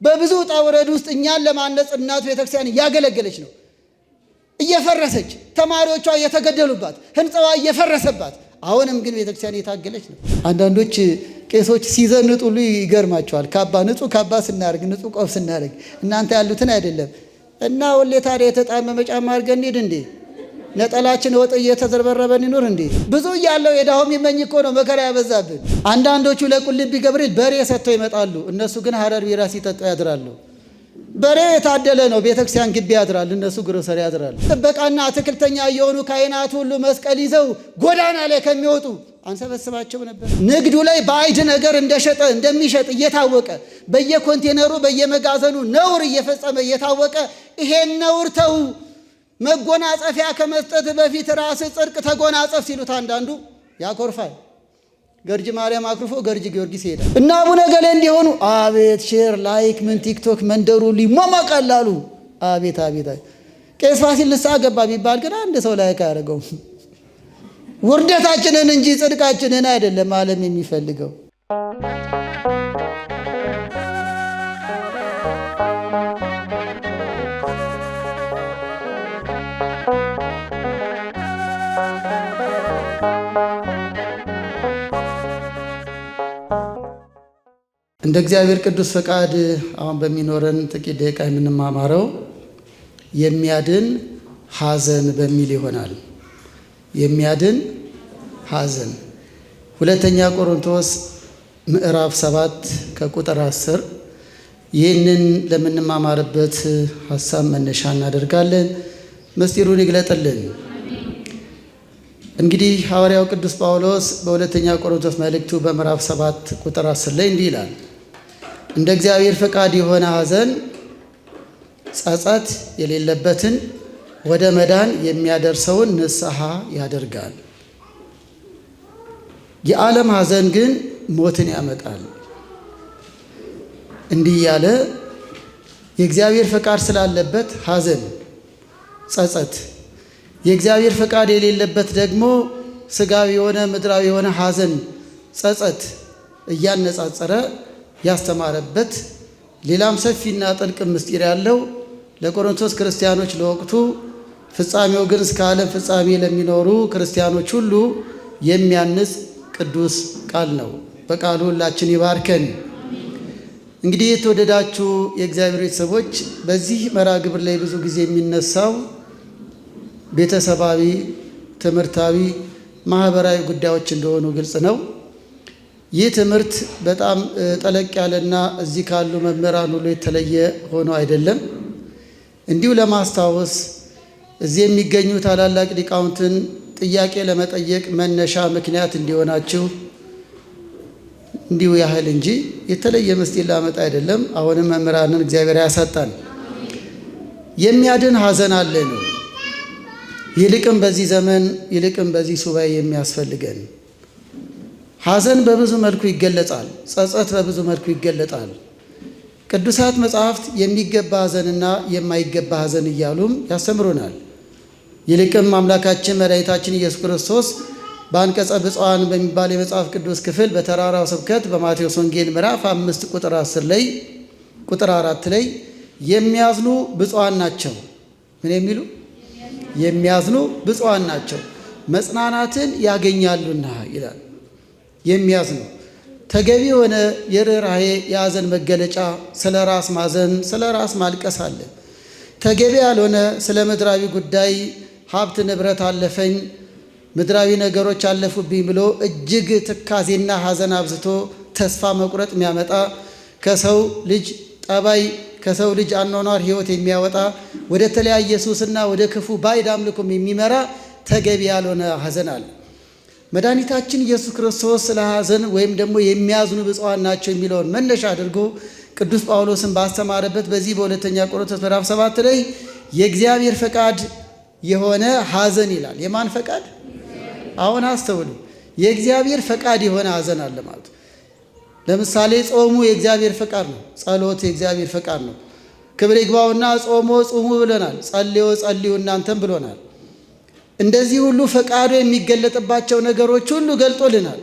በብዙ ውጣ ውረድ ውስጥ እኛን ለማነጽ እናት ቤተክርስቲያን እያገለገለች ነው። እየፈረሰች ተማሪዎቿ እየተገደሉባት ህንፃዋ እየፈረሰባት አሁንም ግን ቤተክርስቲያን እየታገለች ነው። አንዳንዶች ቄሶች ሲዘንጡ ሁሉ ይገርማቸዋል። ካባ ንጹህ ካባ ስናደርግ ንጹህ ቆብ ስናደርግ እናንተ ያሉትን አይደለም እና ወሌ ታዲያ የተጣመመ ጫማ አድርገን እንሂድ እንዴ? ነጠላችን ወጥ እየተዘረበረበን ይኑር እንዴ? ብዙ እያለው የዳሁም ይመኝ እኮ ነው መከራ ያበዛብን። አንዳንዶቹ ለቁልቢ ገብርኤል በሬ ሰጥተው ይመጣሉ። እነሱ ግን ሀረር ቢራ ሲጠጡ ያድራሉ። በሬው የታደለ ነው፣ ቤተክርስቲያን ግቢ ያድራል፣ እነሱ ግሮሰሪ ያድራሉ። ጥበቃና አትክልተኛ የሆኑ ካህናት ሁሉ መስቀል ይዘው ጎዳና ላይ ከሚወጡ አንሰበስባቸው ነበር። ንግዱ ላይ ባዕድ ነገር እንደሚሸጥ እየታወቀ በየኮንቴነሩ በየመጋዘኑ ነውር እየፈጸመ እየታወቀ ይሄን ነውር ተው፣ መጎናጸፊያ ከመስጠት በፊት ራስ ጽድቅ ተጎናጸፍ ሲሉት አንዳንዱ ያኮርፋል። ገርጂ ማርያም አክርፎ ገርጂ ጊዮርጊስ ይሄዳል እና አቡነ ገሌ እንዲሆኑ አቤት ሼር ላይክ ምን ቲክቶክ መንደሩ ሊሟሟቃል አሉ። አቤት አቤት ቄስ ፋሲል ንስሐ ገባ ቢባል ግን አንድ ሰው ላይክ አያደርገውም። ውርደታችንን እንጂ ጽድቃችንን አይደለም ዓለም የሚፈልገው። እንደ እግዚአብሔር ቅዱስ ፈቃድ አሁን በሚኖረን ጥቂት ደቂቃ የምንማማረው የሚያድን ሐዘን በሚል ይሆናል። የሚያድን ሐዘን ሁለተኛ ቆሮንቶስ ምዕራፍ 7 ከቁጥር 10 ይህንን ለምንማማርበት ሐሳብ መነሻ እናደርጋለን። ምስጢሩን ይግለጥልን። እንግዲህ ሐዋርያው ቅዱስ ጳውሎስ በሁለተኛ ቆሮንቶስ መልእክቱ በምዕራፍ 7 ቁጥር 10 ላይ እንዲህ ይላል፣ እንደ እግዚአብሔር ፈቃድ የሆነ ሐዘን ጸጸት የሌለበትን ወደ መዳን የሚያደርሰውን ንስሐ ያደርጋል። የዓለም ሐዘን ግን ሞትን ያመጣል። እንዲህ ያለ የእግዚአብሔር ፈቃድ ስላለበት ሐዘን፣ ጸጸት፣ የእግዚአብሔር ፈቃድ የሌለበት ደግሞ ስጋዊ የሆነ ምድራዊ የሆነ ሐዘን፣ ጸጸት እያነጻጸረ ያስተማረበት ሌላም ሰፊና ጥልቅ ምስጢር ያለው ለቆሮንቶስ ክርስቲያኖች ለወቅቱ ፍጻሜው ግን እስከ ዓለም ፍጻሜ ለሚኖሩ ክርስቲያኖች ሁሉ የሚያንጽ ቅዱስ ቃል ነው። በቃሉ ሁላችን ይባርከን። እንግዲህ የተወደዳችሁ የእግዚአብሔር ቤተሰቦች በዚህ መርሐ ግብር ላይ ብዙ ጊዜ የሚነሳው ቤተሰባዊ፣ ትምህርታዊ፣ ማህበራዊ ጉዳዮች እንደሆኑ ግልጽ ነው። ይህ ትምህርት በጣም ጠለቅ ያለና እዚህ ካሉ መምህራን ሁሉ የተለየ ሆኖ አይደለም። እንዲሁ ለማስታወስ እዚህ የሚገኙ ታላላቅ ሊቃውንትን ጥያቄ ለመጠየቅ መነሻ ምክንያት እንዲሆናችሁ እንዲሁ ያህል እንጂ የተለየ ምስጢር ላመጣ አይደለም። አሁንም መምህራንን እግዚአብሔር ያሳጣን። የሚያድን ሐዘን አለ ነው። ይልቅም በዚህ ዘመን ይልቅም በዚህ ሱባኤ የሚያስፈልገን ሐዘን በብዙ መልኩ ይገለጻል። ጸጸት በብዙ መልኩ ይገለጣል። ቅዱሳት መጻሕፍት የሚገባ ሐዘንና የማይገባ ሐዘን እያሉም ያስተምሩናል። ይልቅም አምላካችን መድኃኒታችን ኢየሱስ ክርስቶስ በአንቀጸ ብፁዓን በሚባል የመጽሐፍ ቅዱስ ክፍል በተራራው ስብከት በማቴዎስ ወንጌል ምዕራፍ 5 ቁጥር 10 ላይ ቁጥር 4 ላይ የሚያዝኑ ብፁዓን ናቸው። ምን የሚሉ? የሚያዝኑ ብፁዓን ናቸው መጽናናትን ያገኛሉና ይላል። የሚያዝኑ ተገቢ የሆነ የርኅራኄ የሐዘን መገለጫ ስለ ራስ ማዘን፣ ስለ ራስ ማልቀስ አለ። ተገቢ ያልሆነ ስለ ምድራዊ ጉዳይ ሀብት ንብረት አለፈኝ፣ ምድራዊ ነገሮች አለፉብኝ ብሎ እጅግ ትካዜና ሐዘን አብዝቶ ተስፋ መቁረጥ የሚያመጣ ከሰው ልጅ ጠባይ ከሰው ልጅ አኗኗር ሕይወት የሚያወጣ ወደ ተለያየ ሱስና ወደ ክፉ ባዕድ አምልኮም የሚመራ ተገቢ ያልሆነ ሐዘን አለ። መድኃኒታችን ኢየሱስ ክርስቶስ ስለ ሐዘን ወይም ደግሞ የሚያዝኑ ብፁዓን ናቸው የሚለውን መነሻ አድርጎ ቅዱስ ጳውሎስን ባስተማረበት በዚህ በሁለተኛ ቆሮንቶስ ምዕራፍ 7 ላይ የእግዚአብሔር ፈቃድ የሆነ ሐዘን ይላል። የማን ፈቃድ? አሁን አስተውሉ። የእግዚአብሔር ፈቃድ የሆነ ሐዘን አለ ማለት። ለምሳሌ ጾሙ የእግዚአብሔር ፈቃድ ነው። ጸሎት የእግዚአብሔር ፈቃድ ነው። ክብር ይግባውና ጾሞ ጹሙ ብሎናል። ጸልዮ ጸልዩ እናንተም ብሎናል። እንደዚህ ሁሉ ፈቃዱ የሚገለጥባቸው ነገሮች ሁሉ ገልጦልናል።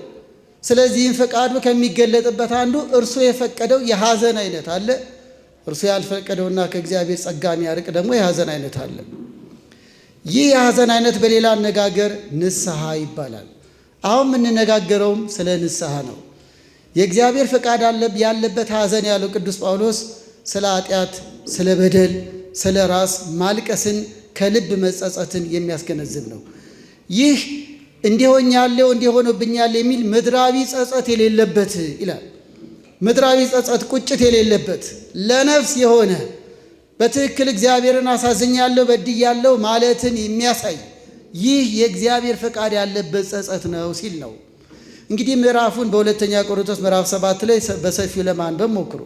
ስለዚህም ፈቃዱ ከሚገለጥበት አንዱ እርሱ የፈቀደው የሐዘን አይነት አለ። እርሱ ያልፈቀደውና ከእግዚአብሔር ጸጋ የሚያርቅ ደግሞ የሐዘን አይነት አለ። ይህ የሐዘን አይነት በሌላ አነጋገር ንስሐ ይባላል። አሁን የምንነጋገረውም ስለ ንስሐ ነው። የእግዚአብሔር ፈቃድ ያለበት ሐዘን ያለው ቅዱስ ጳውሎስ ስለ ኃጢአት፣ ስለ በደል፣ ስለ ራስ ማልቀስን ከልብ መጸጸትን የሚያስገነዝብ ነው። ይህ እንዲሆኛለሁ እንዲሆኖብኛል የሚል ምድራዊ ጸጸት የሌለበት ይላል። ምድራዊ ጸጸት፣ ቁጭት የሌለበት ለነፍስ የሆነ በትክክል እግዚአብሔርን አሳዝኛለሁ በድያለሁ ማለትን የሚያሳይ ይህ የእግዚአብሔር ፈቃድ ያለበት ጸጸት ነው ሲል ነው። እንግዲህ ምዕራፉን በሁለተኛ ቆሮንቶስ ምዕራፍ 7 ላይ በሰፊው ለማንበብ ሞክሩ።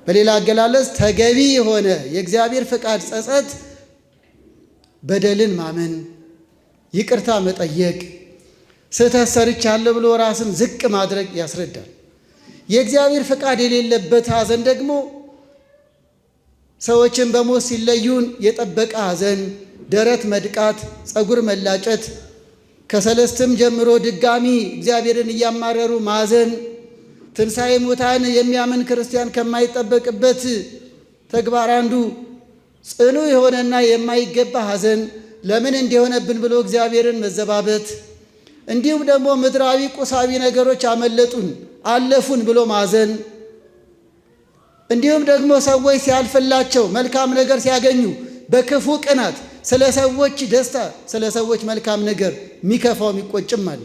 በሌላ አገላለጽ ተገቢ የሆነ የእግዚአብሔር ፈቃድ ጸጸት በደልን ማመን፣ ይቅርታ መጠየቅ፣ ስህተት ሰርቻለሁ ብሎ ራስን ዝቅ ማድረግ ያስረዳል። የእግዚአብሔር ፈቃድ የሌለበት ሐዘን ደግሞ ሰዎችን በሞት ሲለዩን የጠበቀ ሐዘን፣ ደረት መድቃት፣ ፀጉር መላጨት፣ ከሰለስትም ጀምሮ ድጋሚ እግዚአብሔርን እያማረሩ ማዘን፣ ትንሣኤ ሙታን የሚያምን ክርስቲያን ከማይጠበቅበት ተግባር አንዱ ጽኑ የሆነና የማይገባ ሐዘን፣ ለምን እንዲሆነብን ብሎ እግዚአብሔርን መዘባበት፣ እንዲሁም ደግሞ ምድራዊ ቁሳዊ ነገሮች አመለጡን አለፉን ብሎ ማዘን፣ እንዲሁም ደግሞ ሰዎች ሲያልፍላቸው መልካም ነገር ሲያገኙ በክፉ ቅናት ስለ ሰዎች ደስታ፣ ስለ ሰዎች መልካም ነገር የሚከፋው የሚቆጭም አለ።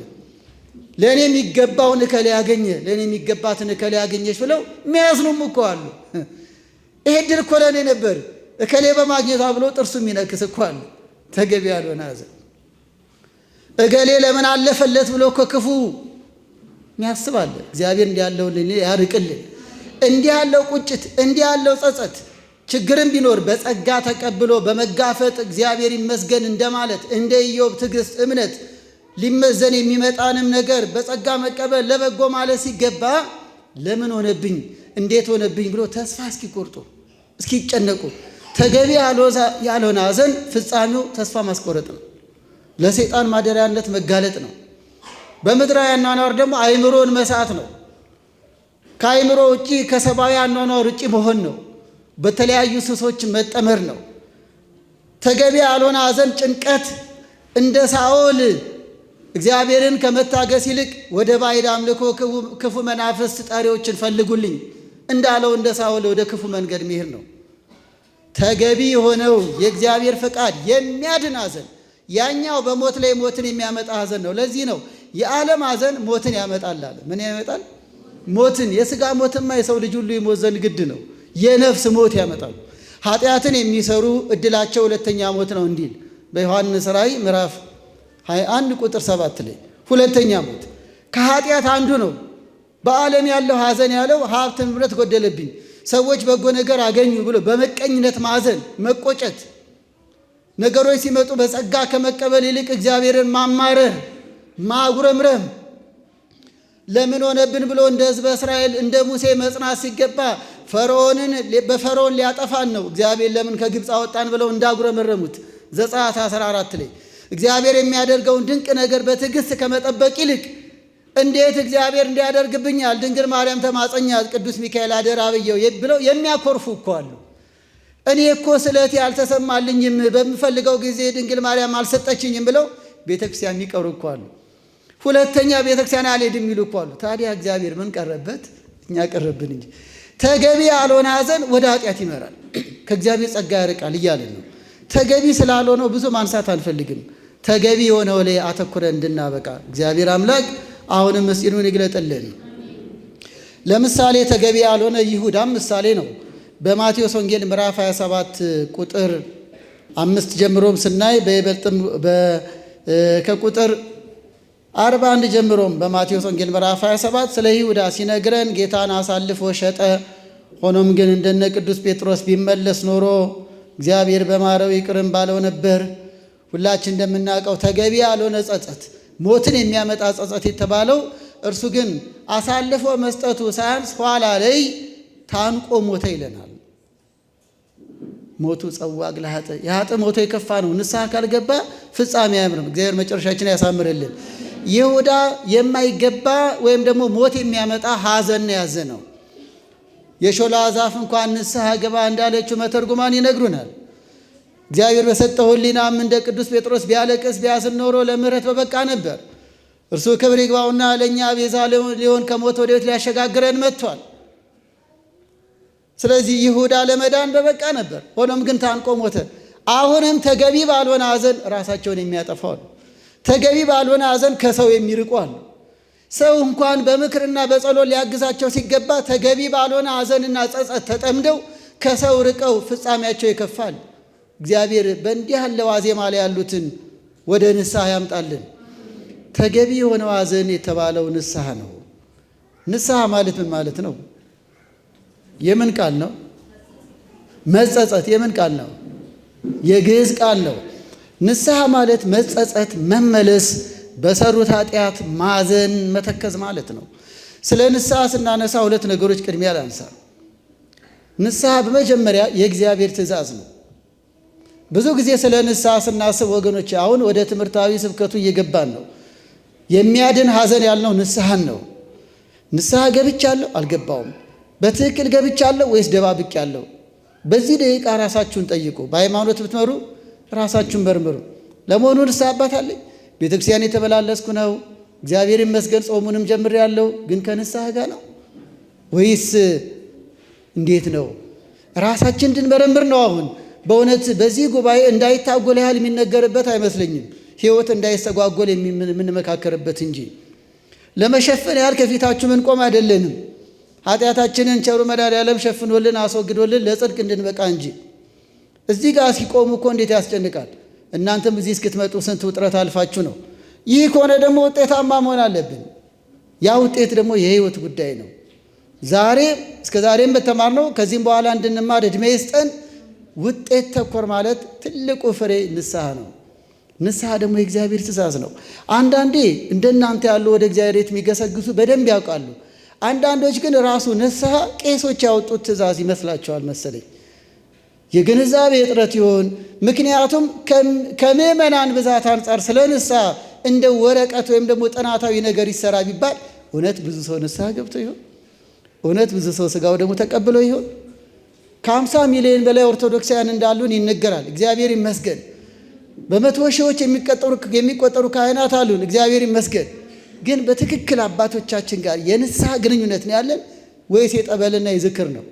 ለእኔ የሚገባውን እከሌ ያገኘ፣ ለእኔ የሚገባትን እከሌ ያገኘች ብለው የሚያዝኑም እኮ አሉ። ይሄ ድል እኮ ለእኔ ነበር እከሌ በማግኘቷ ብሎ ጥርሱ የሚነክስ እኮ አለ። ተገቢ ያልሆነ ሐዘን። እገሌ ለምን አለፈለት ብሎ እኮ ክፉ የሚያስብ አለ። እግዚአብሔር እንዲህ ያለውን ያርቅልን። እንዲህ ያለው ቁጭት፣ እንዲህ ያለው ጸጸት ችግርም ቢኖር በጸጋ ተቀብሎ በመጋፈጥ እግዚአብሔር ይመስገን እንደማለት እንደ ኢዮብ ትዕግስት፣ እምነት ሊመዘን የሚመጣንም ነገር በጸጋ መቀበል ለበጎ ማለት ሲገባ ለምን ሆነብኝ፣ እንዴት ሆነብኝ ብሎ ተስፋ እስኪቆርጡ እስኪጨነቁ ተገቢ ያልሆነ ሐዘን ፍጻሜው ተስፋ ማስቆረጥ ነው። ለሰይጣን ማደሪያነት መጋለጥ ነው። በምድራዊ አኗኗር ደግሞ አእምሮን መሳት ነው። ከአእምሮ ውጪ ከሰብአዊ አኗኗር ውጪ መሆን ነው። በተለያዩ ሱሶች መጠመር ነው። ተገቢ ያልሆነ ሐዘን ጭንቀት፣ እንደ ሳኦል እግዚአብሔርን ከመታገስ ይልቅ ወደ ባዕድ አምልኮ ክፉ መናፍስት ጠሪዎችን ፈልጉልኝ እንዳለው እንደ ሳኦል ወደ ክፉ መንገድ መሄድ ነው። ተገቢ የሆነው የእግዚአብሔር ፈቃድ የሚያድን ሐዘን፣ ያኛው በሞት ላይ ሞትን የሚያመጣ ሐዘን ነው። ለዚህ ነው የዓለም ሐዘን ሞትን ያመጣል አለ። ምን ያመጣል? ሞትን። የሥጋ ሞትማ የሰው ልጅ ሁሉ ይሞት ዘንድ ግድ ነው። የነፍስ ሞት ያመጣሉ። ኃጢአትን የሚሰሩ እድላቸው ሁለተኛ ሞት ነው እንዲል በዮሐንስ ራእይ ምዕራፍ 21 ቁጥር 7 ላይ ሁለተኛ ሞት ከኃጢአት አንዱ ነው። በዓለም ያለው ሐዘን ያለው ሀብት ንብረት ጎደለብኝ፣ ሰዎች በጎ ነገር አገኙ ብሎ በመቀኝነት ማዘን፣ መቆጨት፣ ነገሮች ሲመጡ በጸጋ ከመቀበል ይልቅ እግዚአብሔርን ማማረር፣ ማጉረምረም፣ ለምን ሆነብን ብሎ እንደ ሕዝበ እስራኤል እንደ ሙሴ መጽናት ሲገባ በፈርዖን ሊያጠፋን ነው እግዚአብሔር ለምን ከግብፅ አወጣን ብለው እንዳጉረመረሙት ዘጸአት 14 ላይ እግዚአብሔር የሚያደርገውን ድንቅ ነገር በትዕግስት ከመጠበቅ ይልቅ እንዴት እግዚአብሔር እንዲያደርግብኛል ድንግል ማርያም ተማጸኛት፣ ቅዱስ ሚካኤል አደራ ብየው ብለው የሚያኮርፉ እኮ አሉ። እኔ እኮ ስለቴ አልተሰማልኝም፣ በምፈልገው ጊዜ ድንግል ማርያም አልሰጠችኝም ብለው ቤተክርስቲያን የሚቀሩ እኮ አሉ። ሁለተኛ ቤተክርስቲያን አልሄድም የሚሉ እኮ አሉ። ታዲያ እግዚአብሔር ምን ቀረበት? እኛ ቀረብን እንጂ። ተገቢ ያልሆነ ሐዘን ወደ ኃጢአት ይመራል፣ ከእግዚአብሔር ጸጋ ያርቃል እያለን ነው። ተገቢ ስላልሆነው ብዙ ማንሳት አንፈልግም። ተገቢ የሆነው ላይ አተኩረን እንድናበቃ እግዚአብሔር አምላክ አሁንም ምስጢሩን ይግለጥልን። ለምሳሌ ተገቢ ያልሆነ ይሁዳም ምሳሌ ነው። በማቴዎስ ወንጌል ምዕራፍ 27 ቁጥር 5 ጀምሮም ስናይ በይበልጥም ከቁጥር 41 ጀምሮም በማቴዎስ ወንጌል ምዕራፍ 27 ስለ ይሁዳ ሲነግረን ጌታን አሳልፎ ሸጠ። ሆኖም ግን እንደነ ቅዱስ ጴጥሮስ ቢመለስ ኖሮ እግዚአብሔር በማረው ይቅርም ባለው ነበር። ሁላችን እንደምናውቀው ተገቢ ያልሆነ ጸጸት፣ ሞትን የሚያመጣ ጸጸት የተባለው እርሱ ግን አሳልፎ መስጠቱ ሳያንስ ኋላ ላይ ታንቆ ሞተ ይለናል። ሞቱ ጸዋግ ለኃጥእ፣ የኃጥእ ሞቶ የከፋ ነው። ንስሐ ካልገባ ፍጻሜ አያምርም። እግዚአብሔር መጨረሻችን ያሳምርልን። ይሁዳ የማይገባ ወይም ደግሞ ሞት የሚያመጣ ሐዘን ነው ያዘነው። የሾላ ዛፍ እንኳን ንስሐ ግባ እንዳለችው መተርጉማን ይነግሩናል። እግዚአብሔር በሰጠው ሕሊናም እንደ ቅዱስ ጴጥሮስ ቢያለቅስ ቢያዝን ኖሮ ለምሕረት በበቃ ነበር። እርሱ ክብር ይግባውና ለእኛ ቤዛ ሊሆን ከሞት ወደ ሕይወት ሊያሸጋግረን መጥቷል። ስለዚህ ይሁዳ ለመዳን በበቃ ነበር። ሆኖም ግን ታንቆ ሞተ። አሁንም ተገቢ ባልሆነ ሐዘን ራሳቸውን የሚያጠፋው ነው። ተገቢ ባልሆነ ሐዘን ከሰው የሚርቁ አሉ። ሰው እንኳን በምክርና በጸሎት ሊያግዛቸው ሲገባ ተገቢ ባልሆነ ሐዘንና ጸጸት ተጠምደው ከሰው ርቀው ፍጻሜያቸው ይከፋል። እግዚአብሔር በእንዲህ ያለ ዋዜማ ላይ ያሉትን ወደ ንስሐ ያምጣልን። ተገቢ የሆነው ሐዘን የተባለው ንስሐ ነው። ንስሐ ማለት ምን ማለት ነው? የምን ቃል ነው? መጸጸት የምን ቃል ነው? የግዕዝ ቃል ነው። ንስሐ ማለት መጸጸት፣ መመለስ፣ በሰሩት ኃጢአት ማዘን፣ መተከዝ ማለት ነው። ስለ ንስሐ ስናነሳ ሁለት ነገሮች ቅድሚያ ላንሳ። ንስሐ በመጀመሪያ የእግዚአብሔር ትእዛዝ ነው። ብዙ ጊዜ ስለ ንስሐ ስናስብ ወገኖች አሁን ወደ ትምህርታዊ ስብከቱ እየገባን ነው። የሚያድን ሐዘን ያልነው ንስሐን ነው። ንስሐ ገብቻለሁ አልገባውም፣ በትክክል ገብቻለሁ ወይስ ደባብቄያለሁ? በዚህ ደቂቃ ራሳችሁን ጠይቁ። በሃይማኖት ብትመሩ ራሳችሁን መርምሩ። ለመሆኑ ንስሐ አባት አለኝ? ቤተክርስቲያን የተመላለስኩ ነው፣ እግዚአብሔር ይመስገን ጾሙንም ጀምሬያለሁ፣ ግን ከንስሐ ጋር ነው ወይስ እንዴት ነው? ራሳችን እንድንመረምር ነው። አሁን በእውነት በዚህ ጉባኤ እንዳይታጎል ያህል የሚነገርበት አይመስለኝም። ሕይወት እንዳይስተጓጎል የምንመካከርበት እንጂ ለመሸፈን ያህል ከፊታችሁ ምንቆም አይደለንም። ኃጢአታችንን ቸሩ መድኃኔዓለም ሸፍኖልን አስወግዶልን ለጽድቅ እንድንበቃ እንጂ። እዚህ ጋር ሲቆሙ እኮ እንዴት ያስጨንቃል! እናንተም እዚህ እስክትመጡ ስንት ውጥረት አልፋችሁ ነው። ይህ ከሆነ ደግሞ ውጤታማ መሆን አለብን። ያ ውጤት ደግሞ የሕይወት ጉዳይ ነው። ዛሬ እስከ ዛሬም በተማርነው ከዚህም በኋላ እንድንማር ዕድሜ ይስጠን። ውጤት ተኮር ማለት ትልቁ ፍሬ ንስሐ ነው። ንስሐ ደግሞ የእግዚአብሔር ትእዛዝ ነው። አንዳንዴ እንደናንተ ያሉ ወደ እግዚአብሔር ቤት የሚገሰግሱ በደንብ ያውቃሉ። አንዳንዶች ግን ራሱ ንስሐ ቄሶች ያወጡት ትእዛዝ ይመስላቸዋል መሰለኝ። የግንዛቤ እጥረት ይሆን? ምክንያቱም ከምዕመናን ብዛት አንጻር ስለ ንስሐ እንደ ወረቀት ወይም ደግሞ ጥናታዊ ነገር ይሰራ ቢባል እውነት ብዙ ሰው ንስሐ ገብቶ ይሆን? እውነት ብዙ ሰው ሥጋው ደግሞ ተቀብሎ ይሆን? ከ50 ሚሊዮን በላይ ኦርቶዶክሳውያን እንዳሉን ይነገራል። እግዚአብሔር ይመስገን። በመቶ ሺዎች የሚቆጠሩ ካህናት አሉን። እግዚአብሔር ይመስገን። ግን በትክክል አባቶቻችን ጋር የንስሐ ግንኙነት ነው ያለን ወይስ የጠበልና የዝክር ነው?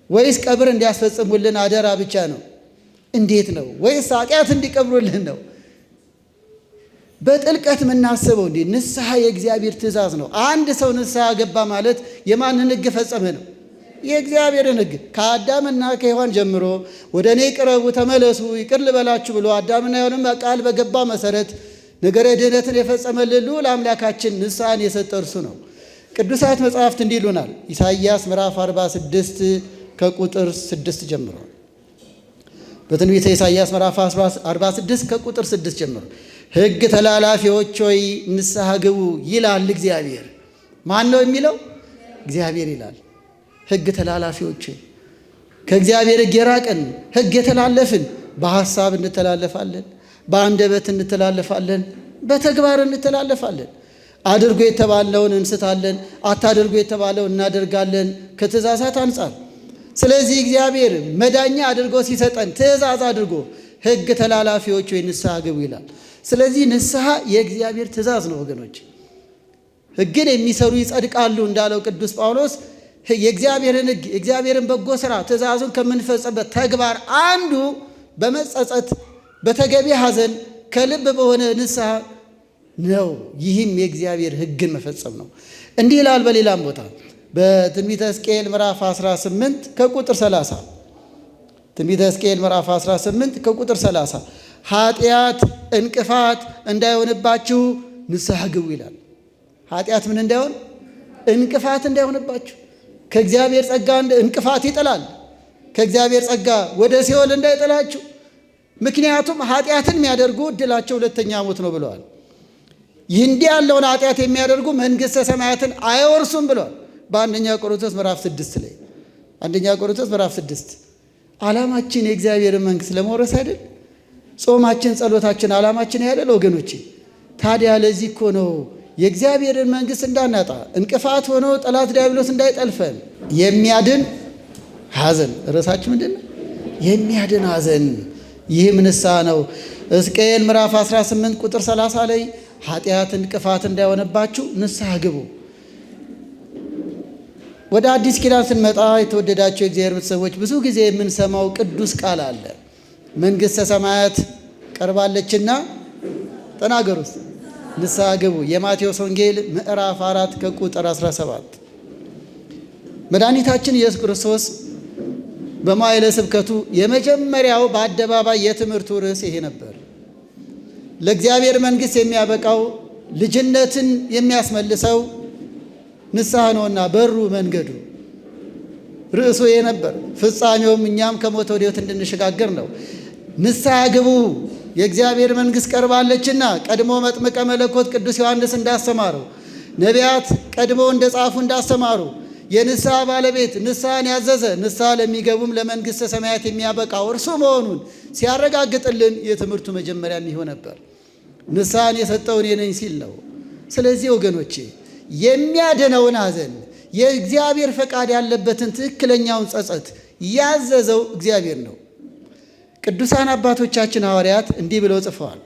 ወይስ ቀብር እንዲያስፈጽሙልን አደራ ብቻ ነው? እንዴት ነው? ወይስ ኃጢአት እንዲቀብሩልን ነው? በጥልቀት የምናስበው እንዴ? ንስሐ የእግዚአብሔር ትእዛዝ ነው። አንድ ሰው ንስሐ ገባ ማለት የማንን ሕግ ፈጸመ ነው? የእግዚአብሔርን ሕግ። ከአዳምና ከሔዋን ጀምሮ ወደ እኔ ቅረቡ፣ ተመለሱ፣ ይቅር ልበላችሁ ብሎ አዳምና ሔዋንም ቃል በገባ መሰረት ነገረ ድኅነትን የፈጸመልን ልዑል አምላካችን ንስሐን የሰጠ እርሱ ነው። ቅዱሳት መጻሕፍት እንዲህ ይሉናል። ኢሳይያስ ምዕራፍ 46 ከቁጥር 6 ጀምሮ በትንቢተ ኢሳይያስ ምዕራፍ 46 ከቁጥር 6 ጀምሮ ሕግ ተላላፊዎች ሆይ ንስሐ ግቡ ይላል እግዚአብሔር። ማን ነው የሚለው? እግዚአብሔር ይላል። ሕግ ተላላፊዎች ከእግዚአብሔር ሕግ የራቅን ሕግ የተላለፍን በሐሳብ እንተላለፋለን፣ በአንደበት እንተላለፋለን፣ በተግባር እንተላለፋለን። አድርጎ የተባለውን እንስታለን፣ አታድርጎ የተባለውን እናደርጋለን ከትእዛዛት አንጻር። ስለዚህ እግዚአብሔር መዳኛ አድርጎ ሲሰጠን ትእዛዝ አድርጎ ሕግ ተላላፊዎች ወይ ንስሐ ግቡ ይላል። ስለዚህ ንስሐ የእግዚአብሔር ትእዛዝ ነው ወገኖች። ሕግን የሚሰሩ ይጸድቃሉ እንዳለው ቅዱስ ጳውሎስ የእግዚአብሔርን ሕግ የእግዚአብሔርን በጎ ሥራ ትእዛዙን ከምንፈጽምበት ተግባር አንዱ በመጸጸት በተገቢ ሐዘን ከልብ በሆነ ንስሐ ነው። ይህም የእግዚአብሔር ሕግን መፈጸም ነው። እንዲህ ይላል በሌላም ቦታ በትንቢተ ሕዝቅኤል ምዕራፍ 18 ከቁጥር 30 ትንቢተ ሕዝቅኤል ምዕራፍ 18 ከቁጥር 30 ኃጢአት እንቅፋት እንዳይሆንባችሁ ንስሐ ግቡ ይላል። ኃጢአት ምን እንዳይሆን? እንቅፋት እንዳይሆንባችሁ። ከእግዚአብሔር ጸጋ እንቅፋት ይጥላል። ከእግዚአብሔር ጸጋ ወደ ሲኦል እንዳይጥላችሁ። ምክንያቱም ኃጢአትን የሚያደርጉ ዕድላቸው ሁለተኛ ሞት ነው ብለዋል። ይህ እንዲህ ያለውን ኃጢአት የሚያደርጉ መንግሥተ ሰማያትን አይወርሱም ብለዋል በአንደኛ ቆሮንቶስ ምዕራፍ 6 ላይ። አንደኛ ቆሮንቶስ ምዕራፍ 6 ዓላማችን የእግዚአብሔርን መንግሥት ለመውረስ አይደል? ጾማችን፣ ጸሎታችን ዓላማችን አይደል ወገኖቼ? ታዲያ ለዚህ እኮ ነው የእግዚአብሔርን መንግሥት እንዳናጣ እንቅፋት ሆኖ ጠላት ዲያብሎስ እንዳይጠልፈን የሚያድን ሐዘን። ርዕሳችን ምንድን ነው? የሚያድን ሐዘን። ይህም ንስሐ ነው። ሕዝቅኤል ምዕራፍ 18 ቁጥር 30 ላይ ኃጢአት እንቅፋት እንዳይሆንባችሁ ንስሐ ግቡ። ወደ አዲስ ኪዳን ስንመጣ የተወደዳቸው የእግዚአብሔር ቤተሰቦች ብዙ ጊዜ የምንሰማው ቅዱስ ቃል አለ። መንግሥተ ሰማያት ቀርባለችና ተናገሩ፣ ንስሐ ግቡ። የማቴዎስ ወንጌል ምዕራፍ 4 ከቁጥር 17። መድኃኒታችን ኢየሱስ ክርስቶስ በመዋዕለ ስብከቱ የመጀመሪያው በአደባባይ የትምህርቱ ርዕስ ይሄ ነበር። ለእግዚአብሔር መንግሥት የሚያበቃው ልጅነትን የሚያስመልሰው ንስሐ ነውና በሩ መንገዱ ርዕሱ ይሄ ነበር። ፍጻሜውም እኛም ከሞት ወደ ሕይወት እንድንሸጋገር ነው። ንስሐ ግቡ የእግዚአብሔር መንግሥት ቀርባለችና። ቀድሞ መጥምቀ መለኮት ቅዱስ ዮሐንስ እንዳስተማረው፣ ነቢያት ቀድሞ እንደ ጻፉ እንዳስተማሩ የንስሐ ባለቤት ንስሐን ያዘዘ ንስሐ ለሚገቡም ለመንግሥተ ሰማያት የሚያበቃው እርሱ መሆኑን ሲያረጋግጥልን የትምህርቱ መጀመሪያ የሚሆን ነበር። ንስሐን የሰጠው እኔ ነኝ ሲል ነው። ስለዚህ ወገኖቼ የሚያድነውን ሐዘን የእግዚአብሔር ፈቃድ ያለበትን ትክክለኛውን ጸጸት ያዘዘው እግዚአብሔር ነው። ቅዱሳን አባቶቻችን ሐዋርያት እንዲህ ብለው ጽፈዋል፣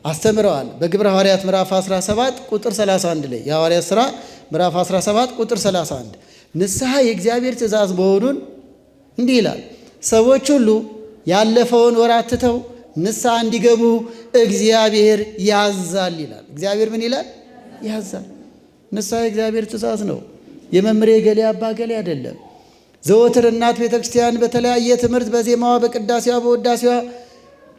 አስተምረዋል። በግብረ ሐዋርያት ምዕራፍ 17 ቁጥር 31 ላይ የሐዋርያት ሥራ ምዕራፍ 17 ቁጥር 31 ንስሐ የእግዚአብሔር ትእዛዝ መሆኑን እንዲህ ይላል፣ ሰዎች ሁሉ ያለፈውን ወራት ትተው ንስሐ እንዲገቡ እግዚአብሔር ያዛል ይላል። እግዚአብሔር ምን ይላል? ያዛል። ንስሐ የእግዚአብሔር ትእዛዝ ነው። የመምሬ ገሌ አባ ገሌ አይደለም። ዘወትር እናት ቤተ ክርስቲያን በተለያየ ትምህርት በዜማዋ፣ በቅዳሴዋ፣ በውዳሴዋ፣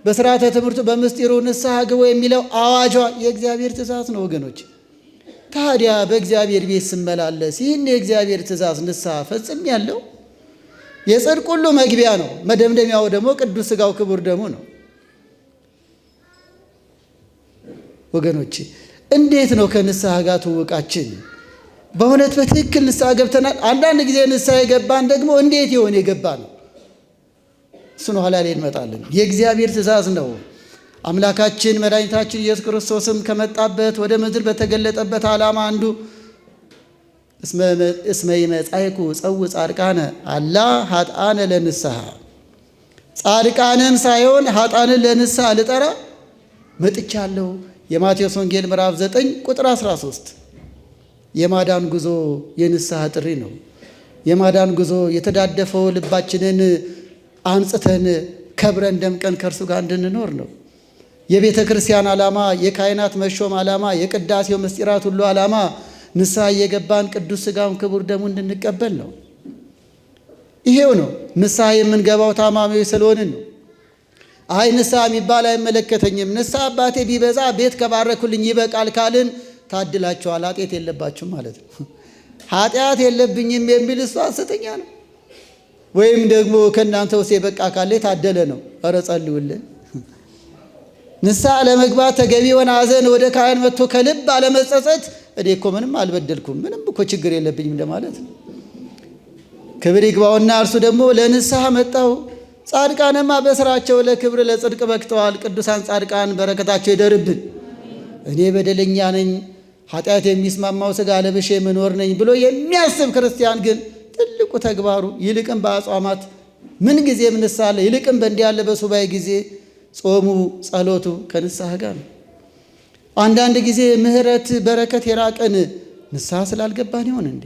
በስርዓተ ትምህርቱ፣ በምስጢሩ ንስሐ ግቡ የሚለው አዋጇ የእግዚአብሔር ትእዛዝ ነው ወገኖች። ታዲያ በእግዚአብሔር ቤት ስመላለስ ይህን የእግዚአብሔር ትእዛዝ ንስሐ ፈጽም ያለው የጽድቅ ሁሉ መግቢያ ነው። መደምደሚያው ደግሞ ቅዱስ ሥጋው ክቡር ደሙ ነው። ወገኖቼ እንዴት ነው ከንስሐ ጋር ትውውቃችን? በእውነት በትክክል ንስሐ ገብተናል? አንዳንድ ጊዜ ንስሐ የገባን ደግሞ እንዴት ይሆን የገባ ነው? እሱን ኋላ ላይ እንመጣለን። የእግዚአብሔር ትእዛዝ ነው። አምላካችን መድኃኒታችን ኢየሱስ ክርስቶስም ከመጣበት ወደ ምድር በተገለጠበት ዓላማ አንዱ እስመ ይመጻእኩ ጸውዕ ጻድቃነ አላ ኃጥአነ ለንስሐ፣ ጻድቃንን ሳይሆን ኃጥአንን ለንስሐ ልጠራ መጥቻለሁ። የማቴዎስ ወንጌል ምዕራፍ 9 ቁጥር 13። የማዳን ጉዞ የንስሐ ጥሪ ነው። የማዳን ጉዞ የተዳደፈው ልባችንን አንጽተን ከብረን ደምቀን ከእርሱ ጋር እንድንኖር ነው። የቤተ ክርስቲያን ዓላማ፣ የካህናት መሾም ዓላማ፣ የቅዳሴው ምስጢራት ሁሉ ዓላማ ንስሐ እየገባን ቅዱስ ሥጋውን ክቡር ደሙ እንድንቀበል ነው። ይሄው ነው። ንስሐ የምንገባው ታማሚዎች ስለሆንን ነው። አይ ንስሐ የሚባል አይመለከተኝም፣ ንስሐ አባቴ ቢበዛ ቤት ከባረኩልኝ ይበቃል ካልን ታድላችኋል፣ ኃጢአት የለባችሁም ማለት ነው። ኃጢአት የለብኝም የሚል እሱ ሐሰተኛ ነው። ወይም ደግሞ ከእናንተ ውስጥ የበቃ ካለ የታደለ ነው። ኧረ ጸልዩልን። ንስሐ ለመግባት ተገቢ የሆነ ሐዘን ወደ ካህን መጥቶ ከልብ አለመጸጸት እኔ እኮ ምንም አልበደልኩም፣ ምንም እኮ ችግር የለብኝም እንደማለት ነው። ክብር ይግባውና እርሱ ደግሞ ለንስሐ መጣው። ጻድቃንማ በስራቸው ለክብር ለጽድቅ በቅተዋል። ቅዱሳን ጻድቃን በረከታቸው ይደርብን። እኔ በደለኛ ነኝ፣ ኃጢአት የሚስማማው ሥጋ ለብሼ መኖር ነኝ ብሎ የሚያስብ ክርስቲያን ግን ትልቁ ተግባሩ ይልቅም በአጽዋማት ምን ጊዜም ንስሐ አለ፣ ይልቅም በእንዲህ ያለ በሱባኤ ጊዜ ጾሙ፣ ጸሎቱ ከንስሐ ጋር ነው። አንዳንድ ጊዜ ምሕረት በረከት የራቀን ንስሐ ስላልገባን ይሆን እንዴ?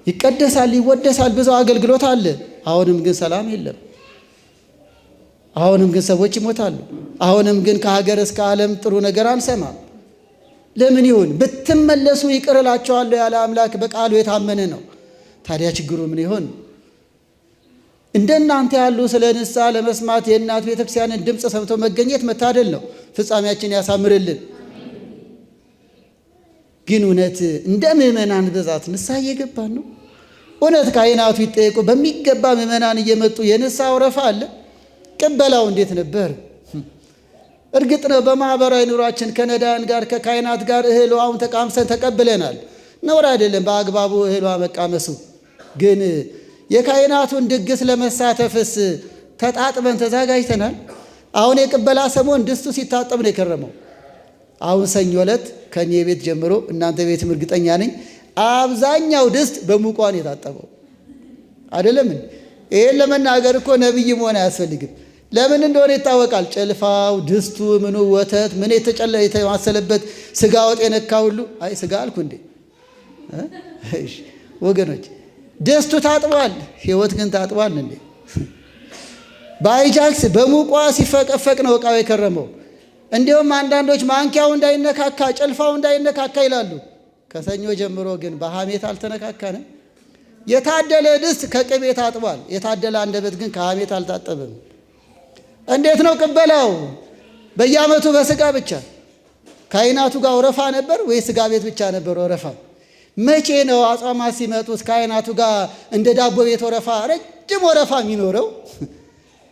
ይቀደሳል፣ ይወደሳል፣ ብዙ አገልግሎት አለ። አሁንም ግን ሰላም የለም። አሁንም ግን ሰዎች ይሞታሉ። አሁንም ግን ከሀገር እስከ ዓለም ጥሩ ነገር አንሰማም። ለምን ይሁን? ብትመለሱ ይቅር እላቸዋለሁ ያለ አምላክ በቃሉ የታመነ ነው። ታዲያ ችግሩ ምን ይሆን? እንደናንተ ያሉ ስለ ንስሐ ለመስማት የእናት ቤተክርስቲያንን ድምፅ ሰምቶ መገኘት መታደል ነው። ፍጻሜያችን ያሳምርልን። ግን እውነት እንደ ምዕመናን ብዛት ንስሐ እየገባን ነው? እውነት ካህናቱ ይጠየቁ በሚገባ ምዕመናን እየመጡ የንስሐ ወረፋ አለ? ቅበላው እንዴት ነበር? እርግጥ ነው በማህበራዊ ኑሯችን ከነዳያን ጋር ከካህናት ጋር እህል ውሃውን ተቃምሰን ተቀብለናል። ነውር አይደለም በአግባቡ እህል ውሃ መቃመሱ። ግን የካህናቱን ድግስ ለመሳተፍስ ተጣጥበን ተዘጋጅተናል? አሁን የቅበላ ሰሞን ድስቱ ሲታጠብ ነው የከረመው። አሁን ሰኞ ዕለት ከኔ ቤት ጀምሮ እናንተ ቤትም እርግጠኛ ነኝ አብዛኛው ድስት በሙቋን የታጠበው። አይደለም። ይሄን ለመናገር እኮ ነብይ መሆን አያስፈልግም። ለምን እንደሆነ ይታወቃል። ጨልፋው፣ ድስቱ፣ ምኑ፣ ወተት ምን የተማሰለበት ስጋ ወጥ የነካ ሁሉ አይ ስጋ አልኩ እንዴ ወገኖች፣ ድስቱ ታጥቧል፣ ህይወት ግን ታጥቧል እንዴ? በአይጃክስ በሙቋ ሲፈቀፈቅ ነው እቃው የከረመው። እንዲሁም አንዳንዶች ማንኪያው እንዳይነካካ ጨልፋው እንዳይነካካ ይላሉ። ከሰኞ ጀምሮ ግን በሐሜት አልተነካካንም። የታደለ ድስት ከቅቤ ታጥቧል። የታደለ አንደበት ግን ከሐሜት አልታጠበም። እንዴት ነው ቅበላው? በየዓመቱ በስጋ ብቻ ካህናቱ ጋር ወረፋ ነበር ወይ ስጋ ቤት ብቻ ነበር ወረፋ? መቼ ነው አጽዋማት ሲመጡት ካህናቱ ጋር እንደ ዳቦ ቤት ወረፋ ረጅም ወረፋ የሚኖረው?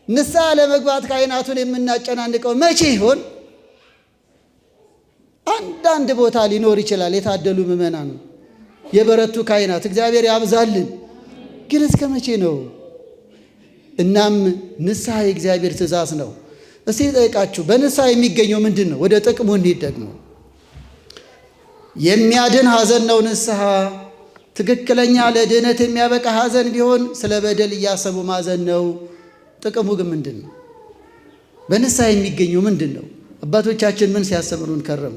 ንስሐ ለመግባት ካህናቱን የምናጨናንቀው መቼ ይሆን? አንዳንድ ቦታ ሊኖር ይችላል። የታደሉ ምዕመናን የበረቱ ካህናት እግዚአብሔር ያብዛልን። ግን እስከ መቼ ነው? እናም ንስሐ የእግዚአብሔር ትእዛዝ ነው። እስቲ ጠይቃችሁ በንስሐ የሚገኘው ምንድን ነው? ወደ ጥቅሙ እንሂድ። ደግሞ የሚያድን ሐዘን ነው ንስሐ። ትክክለኛ ለድህነት የሚያበቃ ሐዘን ቢሆን ስለ በደል እያሰቡ ማዘን ነው። ጥቅሙ ግን ምንድን ነው? በንስሐ የሚገኘው ምንድን ነው? አባቶቻችን ምን ሲያስተምሩን ከረሙ?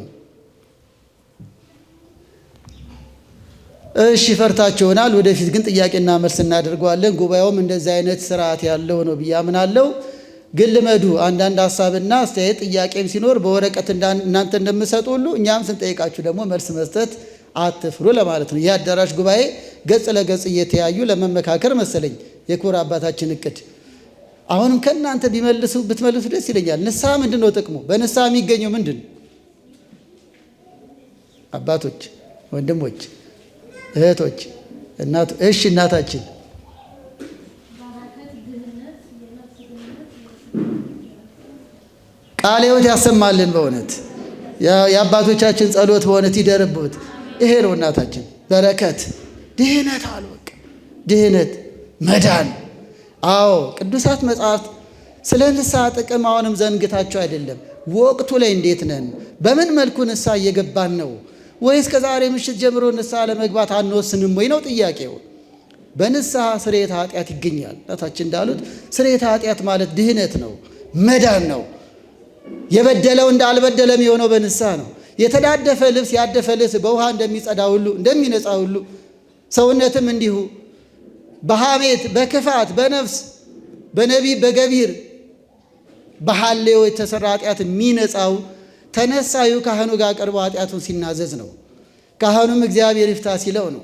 እሺ ፈርታችሁናል። ወደፊት ግን ጥያቄና መልስ እናደርገዋለን። ጉባኤውም እንደዚህ አይነት ስርዓት ያለው ነው ብዬ አምናለሁ። ግን ልመዱ። አንዳንድ ሀሳብና አስተያየት ጥያቄም ሲኖር በወረቀት እናንተ እንደምሰጡ ሁሉ እኛም ስንጠይቃችሁ ደግሞ መልስ መስጠት አትፍሩ ለማለት ነው። ይህ አዳራሽ ጉባኤ ገጽ ለገጽ እየተያዩ ለመመካከር መሰለኝ የክቡር አባታችን እቅድ። አሁንም ከእናንተ ብትመልሱ ደስ ይለኛል። ንስሐ ምንድን ነው ጥቅሙ? በንስሐ የሚገኘው ምንድን ነው? አባቶች፣ ወንድሞች፣ እህቶች፣ እሺ እናታችን ቃለ ሕይወት ያሰማልን። በእውነት የአባቶቻችን ጸሎት በእውነት ይደርብት። ይሄ ነው እናታችን በረከት፣ ድህነት አሉ። በቃ ድህነት፣ መዳን። አዎ ቅዱሳት መጽሐፍት ስለ ንስሐ ጥቅም አሁንም ዘንግታቸው አይደለም። ወቅቱ ላይ እንዴት ነን? በምን መልኩ ንስሐ እየገባን ነው? ወይስ ከዛሬ ምሽት ጀምሮ ንስሐ ለመግባት አንወስንም ወይ ነው ጥያቄው። በንስሐ ስርየተ ኃጢአት ይገኛል። እናታችን እንዳሉት ስርየተ ኃጢአት ማለት ድህነት ነው፣ መዳን ነው። የበደለው እንዳልበደለ የሚሆነው በንስሐ ነው። የተዳደፈ ልብስ ያደፈ ልብስ በውሃ እንደሚጸዳ ሁሉ እንደሚነጻ ሁሉ ሰውነትም እንዲሁ በሐሜት በክፋት በነፍስ በነቢብ በገቢር በሐሌዮ የተሰራ ኃጢአት የሚነጻው ተነሳዩ ካህኑ ጋር ቀርቦ ኃጢአቱን ሲናዘዝ ነው። ካህኑም እግዚአብሔር ይፍታ ሲለው ነው።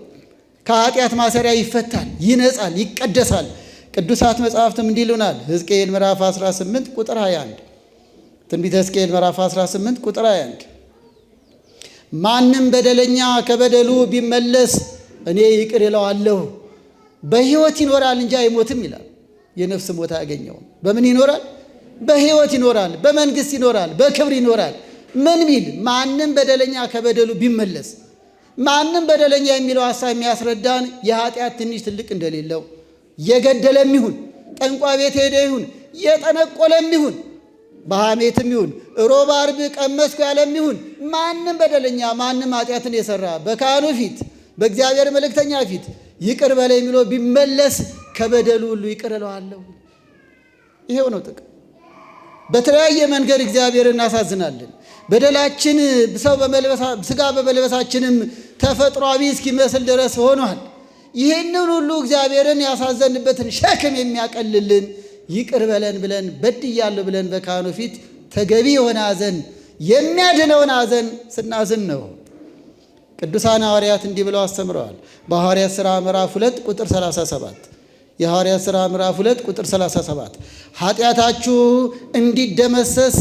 ከኃጢአት ማሰሪያ ይፈታል፣ ይነጻል፣ ይቀደሳል። ቅዱሳት መጽሐፍትም እንዲህ ይሉናል። ሕዝቅኤል ምዕራፍ 18 ቁጥር 21 ትንቢተ ሕዝቅኤል ምዕራፍ 18 ቁጥር 21 ማንም በደለኛ ከበደሉ ቢመለስ እኔ ይቅር እለዋለሁ፣ በሕይወት ይኖራል እንጂ አይሞትም ይላል። የነፍስ ሞት አያገኘውም። በምን ይኖራል? በሕይወት ይኖራል፣ በመንግሥት ይኖራል፣ በክብር ይኖራል። ምን ቢል? ማንም በደለኛ ከበደሉ ቢመለስ። ማንም በደለኛ የሚለው ሐሳብ የሚያስረዳን የኃጢአት ትንሽ ትልቅ እንደሌለው፣ የገደለም ይሁን ጠንቋ ቤት ሄደ ይሁን የጠነቆለም ይሁን በሐሜትም ይሁን ሮብ ዓርብ ቀመስኩ ያለም ይሁን ማንም በደለኛ ማንም ኃጢአትን የሰራ በካህኑ ፊት በእግዚአብሔር መልእክተኛ ፊት ይቅር በለኝ ብሎ ቢመለስ ከበደሉ ሁሉ ይቅር እለዋለሁ። ይሄው ነው ጥቅም። በተለያየ መንገድ እግዚአብሔር እናሳዝናለን። በደላችን ስጋ በመልበሳችንም ተፈጥሯዊ እስኪመስል ድረስ ሆኗል። ይህንን ሁሉ እግዚአብሔርን ያሳዘንበትን ሸክም የሚያቀልልን ይቅር በለን ብለን በድያለሁ ብለን በካህኑ ፊት ተገቢ የሆነ ሐዘን የሚያድነውን ሐዘን ስናዝን ነው። ቅዱሳን ሐዋርያት እንዲህ ብለው አስተምረዋል። በሐዋርያት ሥራ ምዕራፍ 2 ቁጥር 37 የሐዋርያት ሥራ ምዕራፍ 2 ቁጥር 37 ኃጢአታችሁ እንዲደመሰስ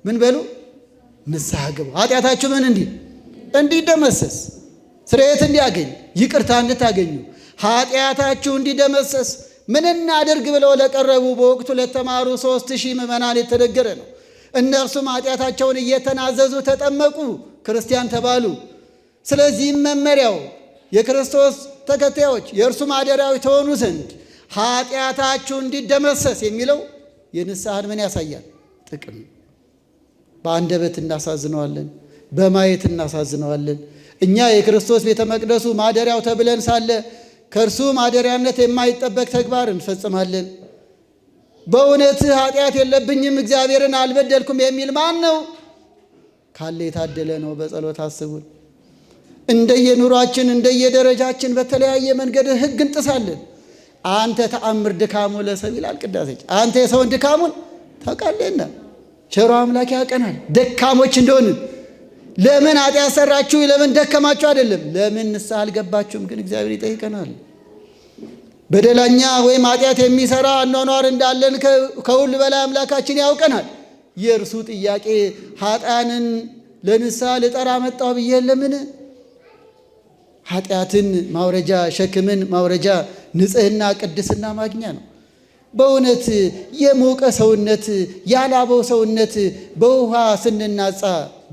ምን በሉ? ንስሐ ግቡ። ኃጢአታችሁ ምን እንዲደመሰስ፣ ስርየት እንዲያገኝ፣ ይቅርታ እንድታገኙ ኃጢአታችሁ እንዲደመሰስ ምን እናድርግ ብለው ለቀረቡ በወቅቱ ለተማሩ 3000 ምዕመናን የተነገረ ነው። እነርሱም ኃጢአታቸውን እየተናዘዙ ተጠመቁ፣ ክርስቲያን ተባሉ። ስለዚህም መመሪያው የክርስቶስ ተከታዮች የእርሱ ማደሪያዎች ተሆኑ ዘንድ ኃጢአታችሁ እንዲደመሰስ የሚለው የንስሐን ምን ያሳያል? ጥቅም። በአንደበት እናሳዝነዋለን፣ በማየት እናሳዝነዋለን። እኛ የክርስቶስ ቤተ መቅደሱ ማደሪያው ተብለን ሳለ ከእርሱ ማደሪያነት የማይጠበቅ ተግባር እንፈጽማለን። በእውነት ኃጢአት የለብኝም እግዚአብሔርን አልበደልኩም የሚል ማን ነው? ካለ የታደለ ነው። በጸሎት አስቡን። እንደየኑሯችን እንደየደረጃችን በተለያየ መንገድ ሕግ እንጥሳለን። አንተ ተአምር ድካሙ ለሰው ይላል ቅዳሴች። አንተ የሰውን ድካሙን ታውቃለህና ቸሮ አምላክ ያውቀናል ደካሞች እንደሆንን። ለምን ኃጢአት ሰራችሁ፣ ለምን ደከማችሁ አይደለም፣ ለምን ንስሐ አልገባችሁም ግን እግዚአብሔር ይጠይቀናል። በደለኛ ወይም ኃጢአት የሚሰራ አኗኗር እንዳለን ከሁሉ በላይ አምላካችን ያውቀናል። የእርሱ ጥያቄ ኃጥአንን ለንስሐ ልጠራ መጣሁ ብዬ ለምን? ኃጢአትን ማውረጃ፣ ሸክምን ማውረጃ፣ ንጽህና ቅድስና ማግኛ ነው። በእውነት የሞቀ ሰውነት ያላበው ሰውነት በውሃ ስንናጻ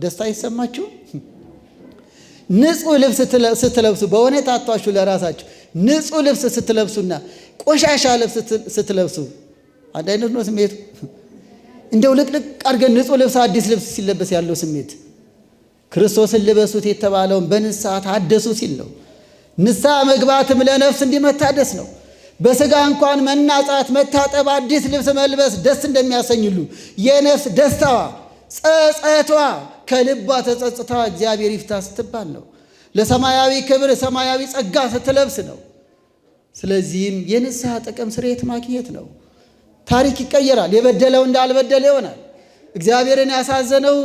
ደስታ ይሰማችሁ? ንጹህ ልብስ ስትለብሱ፣ በእውነት አቷሹ ለራሳችሁ። ንጹህ ልብስ ስትለብሱና ቆሻሻ ልብስ ስትለብሱ አንድ አይነት ነው ስሜቱ? እንደው ልቅልቅ አድርገን ንጹህ ልብስ አዲስ ልብስ ሲለበስ ያለው ስሜት ክርስቶስን ልበሱት የተባለውን በንስሐ ታደሱ ሲል ነው። ንስሐ መግባትም ለነፍስ እንዲመታደስ ነው። በሥጋ እንኳን መናጻት፣ መታጠብ፣ አዲስ ልብስ መልበስ ደስ እንደሚያሰኝሉ የነፍስ ደስታዋ ጸጸቷ ከልቧ ተጸጽታ እግዚአብሔር ይፍታ ስትባል ነው። ለሰማያዊ ክብር ሰማያዊ ጸጋ ስትለብስ ነው። ስለዚህም የንስሐ ጥቅም ስርየት ማግኘት ነው። ታሪክ ይቀየራል። የበደለው እንዳልበደለ ይሆናል። እግዚአብሔርን ያሳዘነው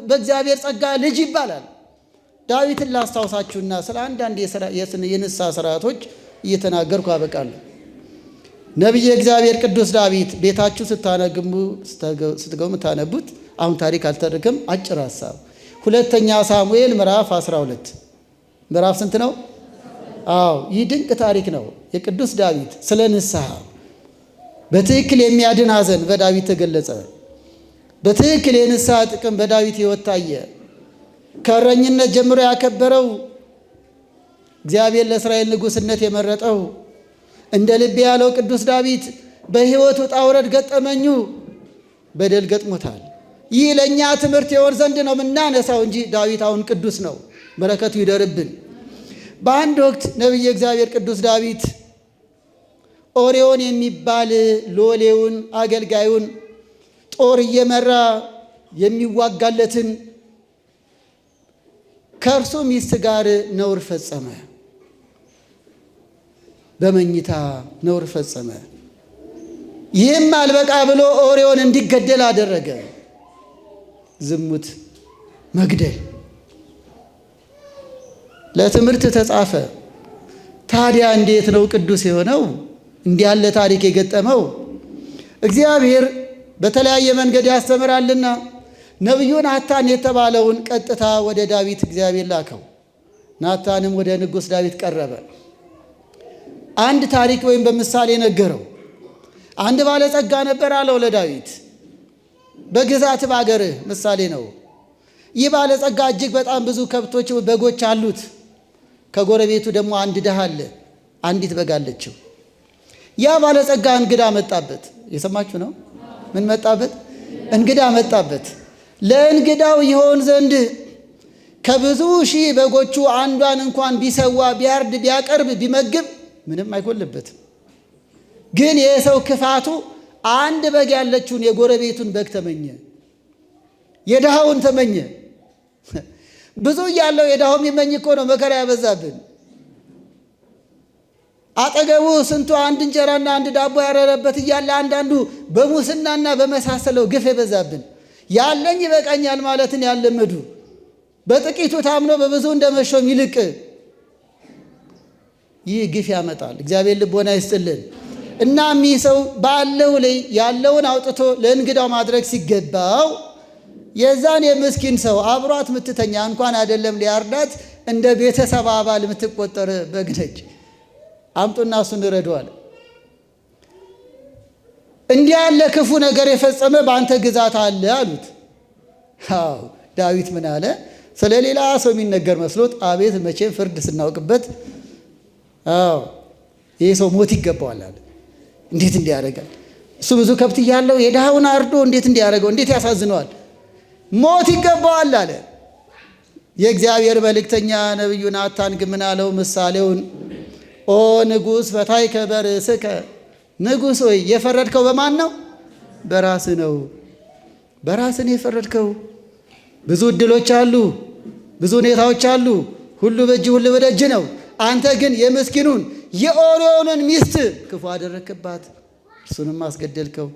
በእግዚአብሔር ጸጋ ልጅ ይባላል። ዳዊትን ላስታውሳችሁና ስለ አንዳንድ የንስሐ ስርዓቶች እየተናገርኩ አበቃለሁ። ነቢየ እግዚአብሔር ቅዱስ ዳዊት ቤታችሁ ስትገቡ የምታነቡት አሁን ታሪክ አልተረከም፣ አጭር ሀሳብ። ሁለተኛ ሳሙኤል ምዕራፍ 12 ምዕራፍ ስንት ነው? አዎ ይህ ድንቅ ታሪክ ነው። የቅዱስ ዳዊት ስለ ንስሐ በትክክል የሚያድን ሐዘን በዳዊት ተገለጸ። በትክክል የንስሐ ጥቅም በዳዊት ሕይወት ታየ። ከእረኝነት ጀምሮ ያከበረው እግዚአብሔር ለእስራኤል ንጉሥነት የመረጠው እንደ ልቤ ያለው ቅዱስ ዳዊት በሕይወት ውጣ ውረድ ገጠመኙ በደል ገጥሞታል። ይህ ለእኛ ትምህርት የሆን ዘንድ ነው የምናነሳው እንጂ ዳዊት አሁን ቅዱስ ነው፣ በረከቱ ይደርብን። በአንድ ወቅት ነቢየ እግዚአብሔር ቅዱስ ዳዊት ኦርዮን የሚባል ሎሌውን አገልጋዩን ጦር እየመራ የሚዋጋለትን ከእርሱ ሚስት ጋር ነውር ፈጸመ። በመኝታ ነውር ፈጸመ። ይህም አልበቃ ብሎ ኦርዮን እንዲገደል አደረገ። ዝሙት፣ መግደል ለትምህርት ተጻፈ። ታዲያ እንዴት ነው ቅዱስ የሆነው? እንዲህ ያለ ታሪክ የገጠመው? እግዚአብሔር በተለያየ መንገድ ያስተምራልና ነቢዩ ናታን የተባለውን ቀጥታ ወደ ዳዊት እግዚአብሔር ላከው። ናታንም ወደ ንጉሥ ዳዊት ቀረበ። አንድ ታሪክ ወይም በምሳሌ ነገረው። አንድ ባለጸጋ ነበር አለው ለዳዊት። በግዛት በአገርህ ምሳሌ ነው። ይህ ባለጸጋ እጅግ በጣም ብዙ ከብቶች፣ በጎች አሉት። ከጎረቤቱ ደግሞ አንድ ድሃ አለ። አንዲት በግ አለችው። ያ ባለጸጋ እንግዳ መጣበት። የሰማችሁ ነው? ምን መጣበት? እንግዳ መጣበት። ለእንግዳው ይሆን ዘንድ ከብዙ ሺህ በጎቹ አንዷን እንኳን ቢሰዋ፣ ቢያርድ፣ ቢያቀርብ፣ ቢመግብ ምንም አይጎልበትም። ግን የሰው ክፋቱ አንድ በግ ያለችውን የጎረቤቱን በግ ተመኘ፣ የድሃውን ተመኘ። ብዙ እያለው የድሃው የሚመኝ እኮ ነው መከራ ያበዛብን። አጠገቡ ስንቱ አንድ እንጀራና አንድ ዳቦ ያረረበት እያለ አንዳንዱ በሙስናና በመሳሰለው ግፍ የበዛብን። ያለኝ ይበቃኛል ማለትን ያለመዱ፣ በጥቂቱ ታምኖ በብዙ እንደመሾም ይልቅ ይህ ግፍ ያመጣል። እግዚአብሔር ልቦና ይስጥልን። እናም ይህ ሰው ባለው ላይ ያለውን አውጥቶ ለእንግዳው ማድረግ ሲገባው የዛን የምስኪን ሰው አብሯት ምትተኛ እንኳን አይደለም ሊያርዳት እንደ ቤተሰብ አባል የምትቆጠር በግ ነች። አምጡና እሱን ረዷል። እንዲህ ያለ ክፉ ነገር የፈጸመ በአንተ ግዛት አለ አሉት። አዎ ዳዊት ምን አለ? ስለ ሌላ ሰው የሚነገር መስሎት አቤት መቼም ፍርድ ስናውቅበት፣ አዎ ይህ ሰው ሞት ይገባዋል አለ። እንዴት እንዲያደርጋል? እሱ ብዙ ከብት እያለው የድሃውን አርዶ እንዴት እንዲያደርገው? እንዴት ያሳዝነዋል! ሞት ይገባዋል አለ። የእግዚአብሔር መልእክተኛ ነቢዩ ናታን ግን ምን አለው? ምሳሌውን ኦ ንጉሥ ፈታይከ በርእስከ፣ ንጉሥ ሆይ የፈረድከው በማን ነው? በራስህ ነው። በራስህ ነው የፈረድከው። ብዙ እድሎች አሉ፣ ብዙ ሁኔታዎች አሉ። ሁሉ በእጅ ሁሉ በደጅ ነው። አንተ ግን የምስኪኑን የኦርዮንን ሚስት ክፉ አደረክባት፣ እርሱንም አስገደልከው።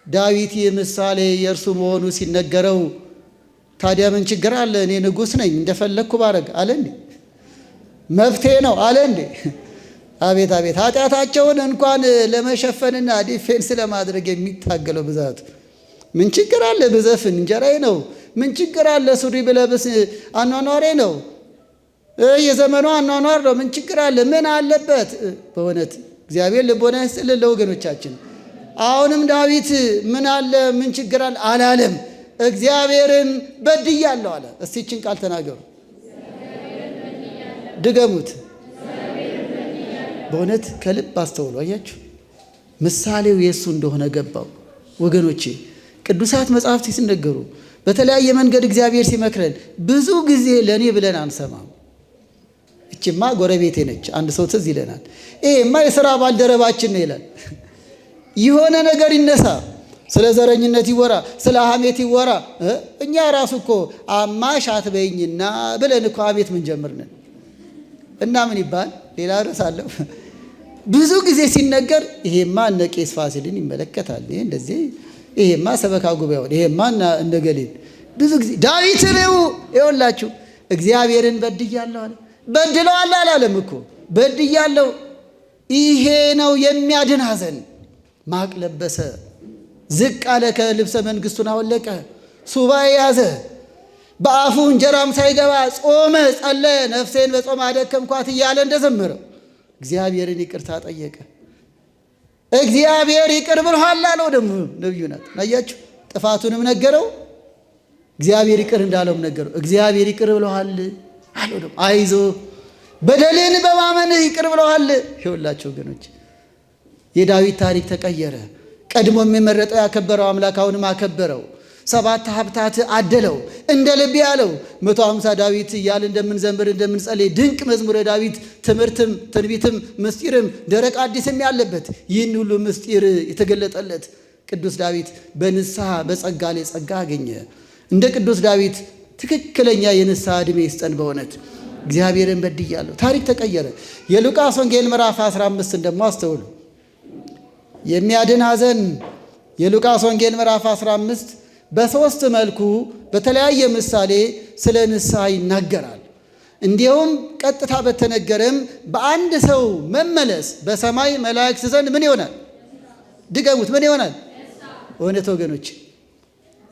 ዳዊት ይህ ምሳሌ የእርሱ መሆኑ ሲነገረው ታዲያ ምን ችግር አለ? እኔ ንጉሥ ነኝ እንደፈለግኩ ባረግ አለ እንዴ? መፍትሄ ነው አለ እንዴ? አቤት አቤት! ኃጢአታቸውን እንኳን ለመሸፈንና ዲፌንስ ለማድረግ የሚታገለው ብዛት። ምን ችግር አለ ብዘፍን? እንጀራዬ ነው። ምን ችግር አለ ሱሪ ብለብስ? አኗኗሬ ነው። የዘመኑ አኗኗር ነው። ምን ችግር አለ? ምን አለበት? በእውነት እግዚአብሔር ልቦና ይስጥልን ለወገኖቻችን። አሁንም ዳዊት ምን አለ ምን ችግር አለ አላለም። እግዚአብሔርን በድያለሁ አለ። እስቲ ይህችን ቃል ተናገሩ፣ ድገሙት። በእውነት ከልብ አስተውሉ። አያችሁ፣ ምሳሌው የእሱ እንደሆነ ገባው። ወገኖቼ ቅዱሳት መጻሕፍት ሲነገሩ በተለያየ መንገድ እግዚአብሔር ሲመክረን ብዙ ጊዜ ለእኔ ብለን አንሰማም። እችማ ጎረቤቴ ነች፣ አንድ ሰው ትዝ ይለናል። ይሄማ የሥራ ባልደረባችን ነው ይላል። የሆነ ነገር ይነሳ፣ ስለ ዘረኝነት ይወራ፣ ስለ ሐሜት ይወራ። እኛ ራሱ እኮ አማሽ አትበይኝና ብለን እኮ ሐሜት ምን ጀምርነን እና ምን ይባል ሌላ ርዕስ አለው። ብዙ ጊዜ ሲነገር ይሄማ እነ ቄስ ፋሲልን ይመለከታል፣ ይሄ እንደዚህ፣ ይሄማ ሰበካ ጉባኤውን፣ ይሄማ እነ ገሌን። ብዙ ጊዜ ዳዊትን ይኸውላችሁ እግዚአብሔርን በድያለሁ አለ። በድለዋል አላለም እኮ በድያለሁ። ይሄ ነው የሚያድን ሐዘን። ማቅ ለበሰ፣ ዝቅ አለ፣ ከልብሰ መንግሥቱን አወለቀ፣ ሱባኤ ያዘ፣ በአፉ እንጀራም ሳይገባ ጾመ፣ ጸለየ። ነፍሴን በጾም አደከምኳት እያለ እንደዘመረው እግዚአብሔርን ይቅርታ ጠየቀ። እግዚአብሔር ይቅር ብሎሃል አለው። ደግሞ ነቢዩ ናታን አያችሁ፣ ጥፋቱንም ነገረው፣ እግዚአብሔር ይቅር እንዳለውም ነገረው። እግዚአብሔር ይቅር ብሎሃል አለው። ደግሞ አይዞ በደልን በማመንህ ይቅር ብሎሃል። ይኸውላችሁ ወገኖች የዳዊት ታሪክ ተቀየረ። ቀድሞ የመረጠው ያከበረው አምላክ አሁንም አከበረው። 7 ሀብታት አደለው፣ እንደ ልብ ያለው 150 ዳዊት እያል እንደምንዘምር እንደምንጸልይ ድንቅ መዝሙረ ዳዊት ትምህርትም ትንቢትም ምስጢርም ደረቅ አዲስም ያለበት ይህን ሁሉ ምስጢር የተገለጠለት ቅዱስ ዳዊት በንስሐ በጸጋ ላይ ጸጋ አገኘ። እንደ ቅዱስ ዳዊት ትክክለኛ የንስሐ ዕድሜ ይስጠን። በእውነት እግዚአብሔርን በድያለሁ። ታሪክ ተቀየረ። የሉቃስ ወንጌል ምዕራፍ 15 ደግሞ አስተውሉ። የሚያድን ሐዘን የሉቃስ ወንጌል ምዕራፍ 15 በሦስት መልኩ በተለያየ ምሳሌ ስለ ንስሐ ይናገራል። እንዲሁም ቀጥታ በተነገረም በአንድ ሰው መመለስ በሰማይ መላእክት ዘንድ ምን ይሆናል? ድገሙት፣ ምን ይሆናል? እውነት ወገኖች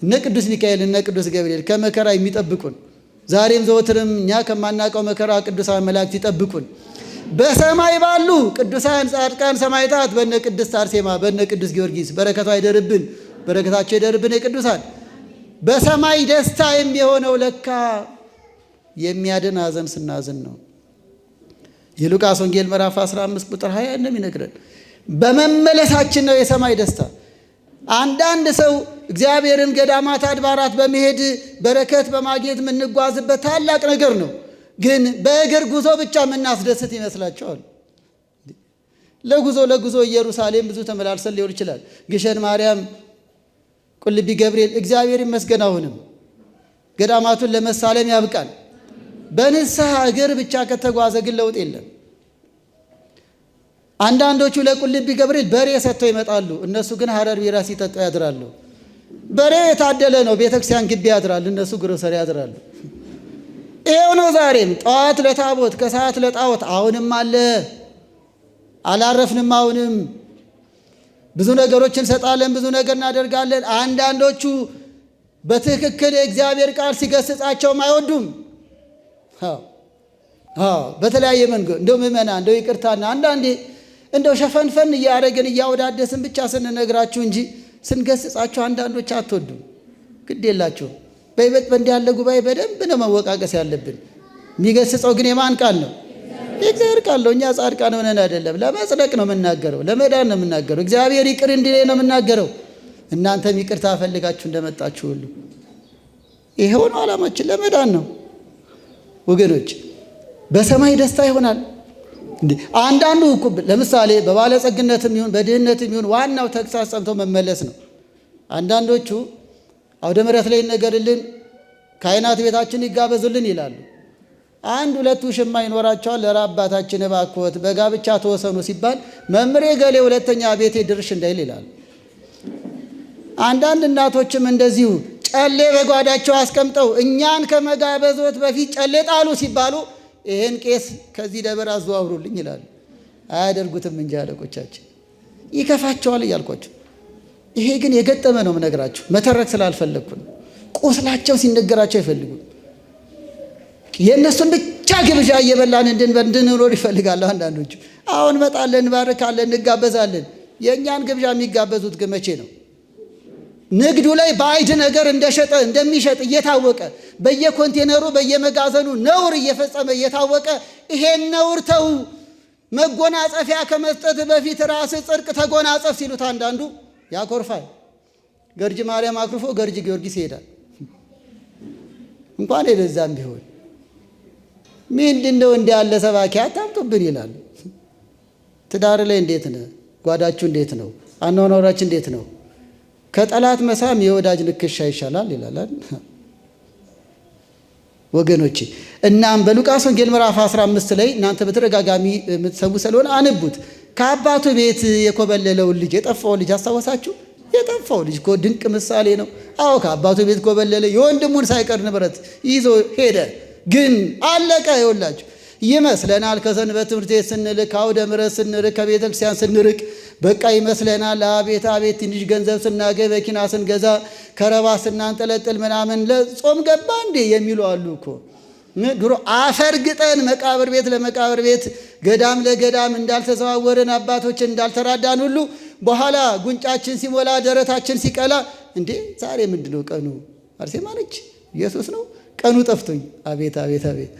እነ ቅዱስ ሚካኤል እነ ቅዱስ ገብርኤል ከመከራ የሚጠብቁን ዛሬም ዘወትርም እኛ ከማናውቀው መከራ ቅዱሳን መላእክት ይጠብቁን። በሰማይ ባሉ ቅዱሳን ጻድቃን ሰማዕታት በነ ቅድስት አርሴማ በነ ቅዱስ ጊዮርጊስ በረከቷ ይደርብን፣ በረከታቸው ይደርብን። የቅዱሳን በሰማይ ደስታ የሚሆነው ለካ የሚያድን ሐዘን ስናዝን ነው። የሉቃስ ወንጌል ምዕራፍ 15 ቁጥር 20 እንደሚነግረን በመመለሳችን ነው የሰማይ ደስታ። አንዳንድ ሰው እግዚአብሔርን ገዳማት አድባራት በመሄድ በረከት በማግኘት የምንጓዝበት ታላቅ ነገር ነው። ግን በእግር ጉዞ ብቻ የምናስደስት ይመስላቸዋል። ለጉዞ ኢየሩሳሌም ብዙ ተመላልሰን ሊሆን ይችላል። ግሸን ማርያም፣ ቁልቢ ገብርኤል እግዚአብሔር ይመስገን አሁንም ገዳማቱን ለመሳለም ያብቃል። በንስሐ እግር ብቻ ከተጓዘ ግን ለውጥ የለም። አንዳንዶቹ ለቁልቢ ገብርኤል በሬ ሰጥተው ይመጣሉ። እነሱ ግን ሐረር ቢራ ሲጠጡ ያድራሉ። በሬ የታደለ ነው፣ ቤተክርስቲያን ግቢ ያድራል። እነሱ ግሮሰሪ ያድራሉ። ይሄው ነው ዛሬም። ጠዋት ለታቦት ከሰዓት ለጣዖት አሁንም አለ። አላረፍንም። አሁንም ብዙ ነገሮችን እንሰጣለን፣ ብዙ ነገር እናደርጋለን። አንዳንዶቹ በትክክል የእግዚአብሔር ቃል ሲገስጻቸውም አይወዱም። በተለያየ መንገድ እንደው ምእመና እንደው ይቅርታና አንዳንዴ እንደው ሸፈንፈን እያደረግን እያወዳደስን ብቻ ስንነግራችሁ እንጂ ስንገስጻችሁ አንዳንዶች አትወዱም። ግድ የላችሁ። በይበልጥ በእንዲህ ያለ ጉባኤ በደንብ ነው መወቃቀስ ያለብን። የሚገስጸው ግን የማን ቃል ነው? የእግዚአብሔር ቃል ነው። እኛ ጻድቃን ሆነን አይደለም፣ ለመጽደቅ ነው የምናገረው፣ ለመዳን ነው የምናገረው። እግዚአብሔር ይቅር እንዲለኝ ነው የምናገረው። እናንተም ይቅርታ ፈልጋችሁ እንደመጣችሁ ሁሉ ይሄው ነው ዓላማችን፣ ለመዳን ነው ወገኖች። በሰማይ ደስታ ይሆናል። አንዳንዱ እኮ ለምሳሌ በባለጸግነትም ይሁን በድህነትም ይሁን ዋናው ተግሳጽ ጸንቶ መመለስ ነው። አንዳንዶቹ አውደ ምሕረት ላይ ይነገርልን፣ ካህናት ቤታችን ይጋበዙልን ይላሉ። አንድ ሁለት ውሽማ ይኖራቸዋል። ለራብ አባታችን እባክዎት በጋብቻ ተወሰኑ ሲባል መምሬ ገሌ ሁለተኛ ቤቴ ድርሽ እንዳይል ይላል። አንዳንድ እናቶችም እንደዚሁ ጨሌ በጓዳቸው አስቀምጠው እኛን ከመጋበዞት በፊት ጨሌ ጣሉ ሲባሉ ይሄን ቄስ ከዚህ ደብር አዘዋውሩልኝ ይላሉ። አያደርጉትም እንጂ አለቆቻችን ይከፋቸዋል እያልኳቸው። ይሄ ግን የገጠመ ነው የምነግራችሁ፣ መተረክ ስላልፈለግኩ ነው። ቁስላቸው ሲነገራቸው አይፈልጉም። የእነሱን ብቻ ግብዣ እየበላን እንድንኖር ይፈልጋሉ አንዳንዶቹ። አሁን መጣለን፣ እንባርካለን፣ እንጋበዛለን። የእኛን ግብዣ የሚጋበዙት ግን መቼ ነው? ንግዱ ላይ ባዕድ ነገር እንደሚሸጥ እየታወቀ በየኮንቴነሩ በየመጋዘኑ ነውር እየፈጸመ እየታወቀ ይሄን ነውር ተው፣ መጎናጸፊያ ከመስጠት በፊት ራስህ ጽድቅ ተጎናጸፍ ሲሉት አንዳንዱ ያኮርፋል። ገርጅ ማርያም አኩርፎ ገርጅ ጊዮርጊስ ይሄዳል። እንኳን የለዛም ቢሆን ምንድነው እንዲህ ያለ ሰባኪ አታምጡብን ይላል። ትዳር ላይ እንዴት ነው? ጓዳችሁ እንዴት ነው? አኗኗራችሁ እንዴት ነው? ከጠላት መሳም የወዳጅ ንክሻ ይሻላል ይላል ወገኖቼ። እናም በሉቃስ ወንጌል ምዕራፍ 15 ላይ እናንተ በተደጋጋሚ የምትሰሙ ስለሆነ አንቡት። ከአባቱ ቤት የኮበለለውን ልጅ የጠፋውን ልጅ አስታወሳችሁ? የጠፋው ልጅ እኮ ድንቅ ምሳሌ ነው። አዎ ከአባቱ ቤት ኮበለለ፣ የወንድሙን ሳይቀር ንብረት ይዞ ሄደ። ግን አለቀ። ይኸውላችሁ ይመስለናል ከሰንበት ትምህርት ቤት ስንልክ፣ ከአውደ ምሕረት ስንርቅ፣ ከቤተ ክርስቲያን ስንርቅ በቃ ይመስለናል። አቤት አቤት ትንሽ ገንዘብ ስናገኝ መኪና ስንገዛ ከረባ ስናንጠለጥል ምናምን ለጾም ገባ እንዴ የሚሉ አሉ እኮ። ድሮ አፈርግጠን መቃብር ቤት ለመቃብር ቤት ገዳም ለገዳም እንዳልተዘዋወርን አባቶችን እንዳልተራዳን ሁሉ በኋላ ጉንጫችን ሲሞላ ደረታችን ሲቀላ እንዴ ዛሬ ምንድነው ቀኑ? አርሴማ ነች? ኢየሱስ ነው? ቀኑ ጠፍቶኝ አቤት አቤት አቤት።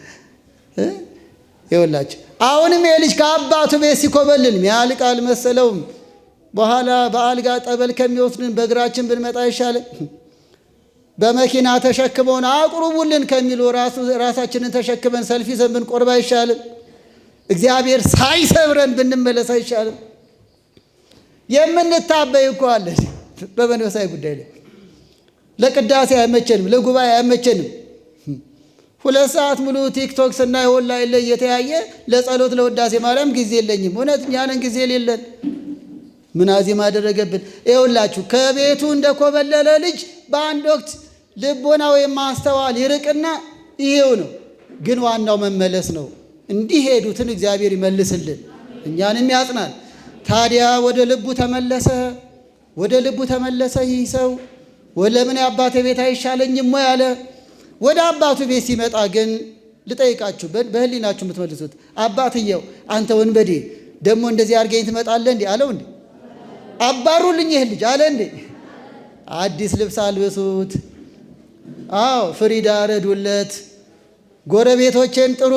ይኸውላችሁ አሁንም የልጅ ከአባቱ ቤት ሲኮበልን ሚያልቅ አልመሰለውም። በኋላ በአልጋ ጠበል ከሚወስድን በእግራችን ብንመጣ ይሻለን። በመኪና ተሸክመውን አቁርቡልን ከሚሉ ራሳችንን ተሸክመን ሰልፊ ይዘን ብንቆርብ አይሻልም? እግዚአብሔር ሳይሰብረን ብንመለስ አይሻልም? የምንታበይ እኮ አለን በመንፈሳዊ ጉዳይ ላይ። ለቅዳሴ አይመቸንም፣ ለጉባኤ አይመቸንም። 2 ሰዓት ሙሉ ቲክቶክ ስናይ ኦንላይን ላይ እየተያየ ለጸሎት ለውዳሴ ማርያም ጊዜ የለኝም። እውነት እኛንን ጊዜ የሌለን ምን አዚም አደረገብን? ይኸውላችሁ ከቤቱ እንደኮበለለ ልጅ በአንድ ወቅት ልቦና ወይም ማስተዋል ይርቅና ይሄው ነው። ግን ዋናው መመለስ ነው። እንዲህ ሄዱትን እግዚአብሔር ይመልስልን፣ እኛንም ያጽናል። ታዲያ ወደ ልቡ ተመለሰ፣ ወደ ልቡ ተመለሰ። ይህ ሰው ለምን የአባቴ ቤት አይሻለኝም ወይ አለ። ወደ አባቱ ቤት ሲመጣ ግን ልጠይቃችሁ፣ በህሊናችሁ የምትመልሱት አባትየው አንተ ወንበዴ ደግሞ እንደዚህ አድርገኝ ትመጣለህ እንዴ አለው እንዴ? አባሩልኝ ይህ ልጅ አለ እንዴ? አዲስ ልብስ አልብሱት፣ አዎ ፍሪዳ ረዱለት፣ ጎረቤቶቼን ጥሩ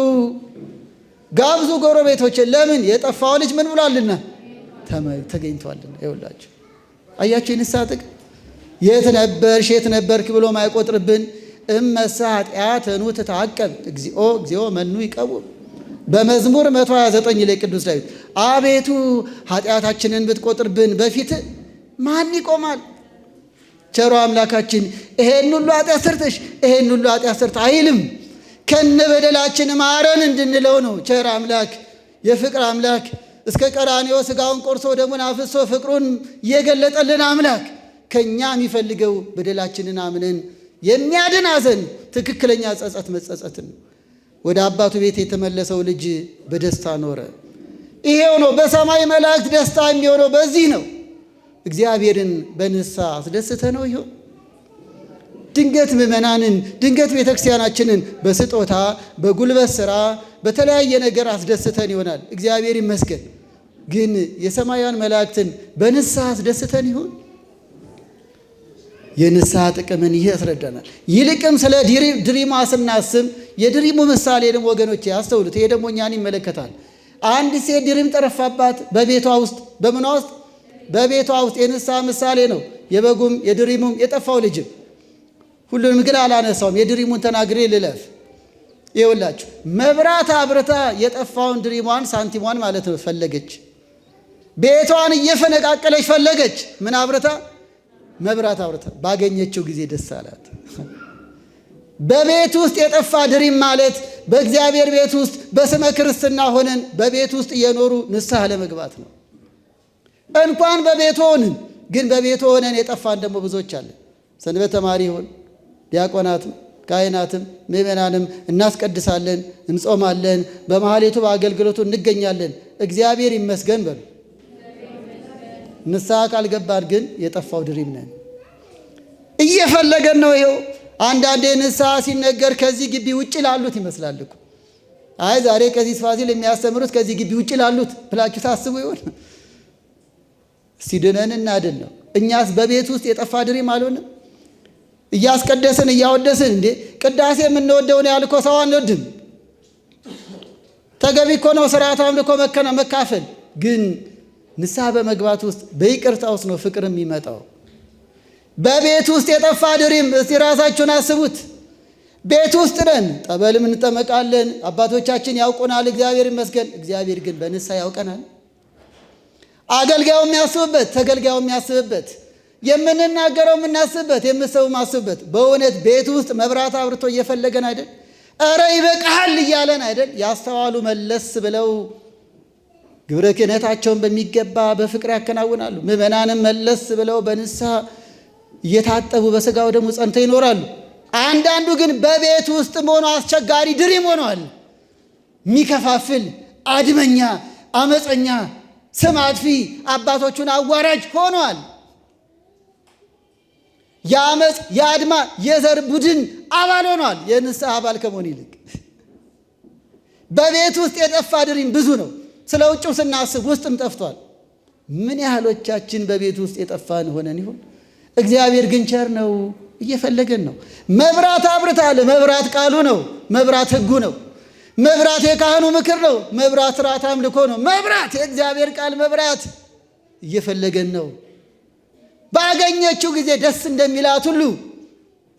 ጋብዙ ጎረቤቶቼን። ለምን? የጠፋው ልጅ ምን ብሏልና ተገኝቷልና። ይኸውላችሁ አያችሁ የንስሐ ጥቅም። የት ነበርሽ የት ነበርክ ብሎ ማይቆጥርብን እመሳ ኃጢአተኑ ትታቀብ እግዚኦ እግዚኦ መኑ ይቀውም። በመዝሙር 129 ላይ ቅዱስ ዳዊት አቤቱ ኃጢአታችንን ብትቆጥርብን በፊት ማን ይቆማል? ቸሮ አምላካችን ይሄን ሁሉ ኃጢአት ሰርተሽ ይሄን ሁሉ ኃጢአት ሰርተ አይልም። ከነ በደላችን ማረን እንድንለው ነው። ቸር አምላክ የፍቅር አምላክ እስከ ቀራንዮ ሥጋውን ቆርሶ ደሙን አፍሶ ፍቅሩን የገለጠልን አምላክ ከኛ የሚፈልገው በደላችንን አምነን የሚያድን ሐዘን ትክክለኛ ጸጸት መጸጸትን። ወደ አባቱ ቤት የተመለሰው ልጅ በደስታ ኖረ። ይሄው ነው በሰማይ መላእክት ደስታ የሚሆነው በዚህ ነው። እግዚአብሔርን በንስሐ አስደስተ ነው ይሆን? ድንገት ምእመናንን ድንገት ቤተክርስቲያናችንን በስጦታ በጉልበት ሥራ በተለያየ ነገር አስደስተን ይሆናል። እግዚአብሔር ይመስገን። ግን የሰማያን መላእክትን በንስሐ አስደስተን ይሆን? የንስሐ ጥቅምን ይህ ያስረዳናል። ይልቅም ስለ ድሪማ ስናስብ የድሪሙ ምሳሌ ደግሞ ወገኖቼ ያስተውሉት። ይሄ ደግሞ እኛን ይመለከታል። አንድ ሴት ድሪም ጠረፋባት በቤቷ ውስጥ። በምኗ ውስጥ? በቤቷ ውስጥ። የንስሐ ምሳሌ ነው። የበጉም የድሪሙም የጠፋው ልጅም። ሁሉንም ግን አላነሳውም። የድሪሙን ተናግሬ ልለፍ። ይኸውላችሁ መብራት አብርታ የጠፋውን ድሪሟን ሳንቲሟን ማለት ነው ፈለገች። ቤቷን እየፈነቃቀለች ፈለገች። ምን አብርታ? መብራት አብርታ። ባገኘችው ጊዜ ደስ አላት። በቤት ውስጥ የጠፋ ድሪም ማለት በእግዚአብሔር ቤት ውስጥ በስመ ክርስትና ሆነን በቤት ውስጥ እየኖሩ ንስሐ ለመግባት ነው። እንኳን በቤት ሆነን ግን በቤት ሆነን የጠፋን ደግሞ ብዙዎች አለን። ሰንበት ተማሪ ሆን ዲያቆናትም ካህናትም ምእመናንም እናስቀድሳለን፣ እንጾማለን፣ በማህሌቱ በአገልግሎቱ እንገኛለን። እግዚአብሔር ይመስገን በሉ። ንስሐ ካልገባን ግን የጠፋው ድሪም ነን። እየፈለገን ነው። ይኸው አንዳንዴ ንስሐ ሲነገር ከዚህ ግቢ ውጭ ላሉት ይመስላል እኮ። አይ ዛሬ ከዚህ ፋሲል የሚያስተምሩት ከዚህ ግቢ ውጭ ላሉት ብላችሁ ታስቡ ይሆን? ሲድነን እናድን ነው። እኛስ በቤት ውስጥ የጠፋ ድሪም አልሆንም? እያስቀደስን እያወደስን እንዴ ቅዳሴ የምንወደውን ያህል እኮ ሰው አንወድም። ተገቢ እኮ ነው ስርዓት አምልኮ መካፈል። ግን ንስሐ በመግባት ውስጥ በይቅርታ ውስጥ ነው ፍቅር የሚመጣው። በቤት ውስጥ የጠፋ ድሪም እስቲ ራሳችሁን አስቡት። ቤት ውስጥ ነን፣ ጠበልም እንጠመቃለን፣ አባቶቻችን ያውቁናል፣ እግዚአብሔር ይመስገን። እግዚአብሔር ግን በንስሐ ያውቀናል። አገልጋዩ የሚያስብበት፣ ተገልጋዩ የሚያስብበት፣ የምንናገረው የምናስብበት፣ የምንሰው ማስብበት። በእውነት ቤት ውስጥ መብራት አብርቶ እየፈለገን አይደል? እረ ይበቃሃል እያለን አይደል? ያስተዋሉ መለስ ብለው ግብረ ክህነታቸውን በሚገባ በፍቅር ያከናውናሉ። ምዕመናንም መለስ ብለው በንስሐ እየታጠቡ በሥጋው ደግሞ ጸንተው ይኖራሉ። አንዳንዱ ግን በቤት ውስጥ ሆኖ አስቸጋሪ ድሪም ሆኗል። የሚከፋፍል አድመኛ፣ አመፀኛ፣ ስም አጥፊ፣ አባቶቹን አዋራጅ ሆኗል። የአመፅ የአድማ የዘር ቡድን አባል ሆኗል። የንስሐ አባል ከመሆን ይልቅ በቤት ውስጥ የጠፋ ድሪም ብዙ ነው። ስለ ውጭው ስናስብ ውስጥም ጠፍቷል። ምን ያህሎቻችን በቤት ውስጥ የጠፋን ሆነን ይሆን? እግዚአብሔር ግን ቸር ነው፣ እየፈለገን ነው። መብራት አብርታለ። መብራት ቃሉ ነው። መብራት ሕጉ ነው። መብራት የካህኑ ምክር ነው። መብራት ሥርዓተ አምልኮ ነው። መብራት የእግዚአብሔር ቃል መብራት እየፈለገን ነው። ባገኘችው ጊዜ ደስ እንደሚላት ሁሉ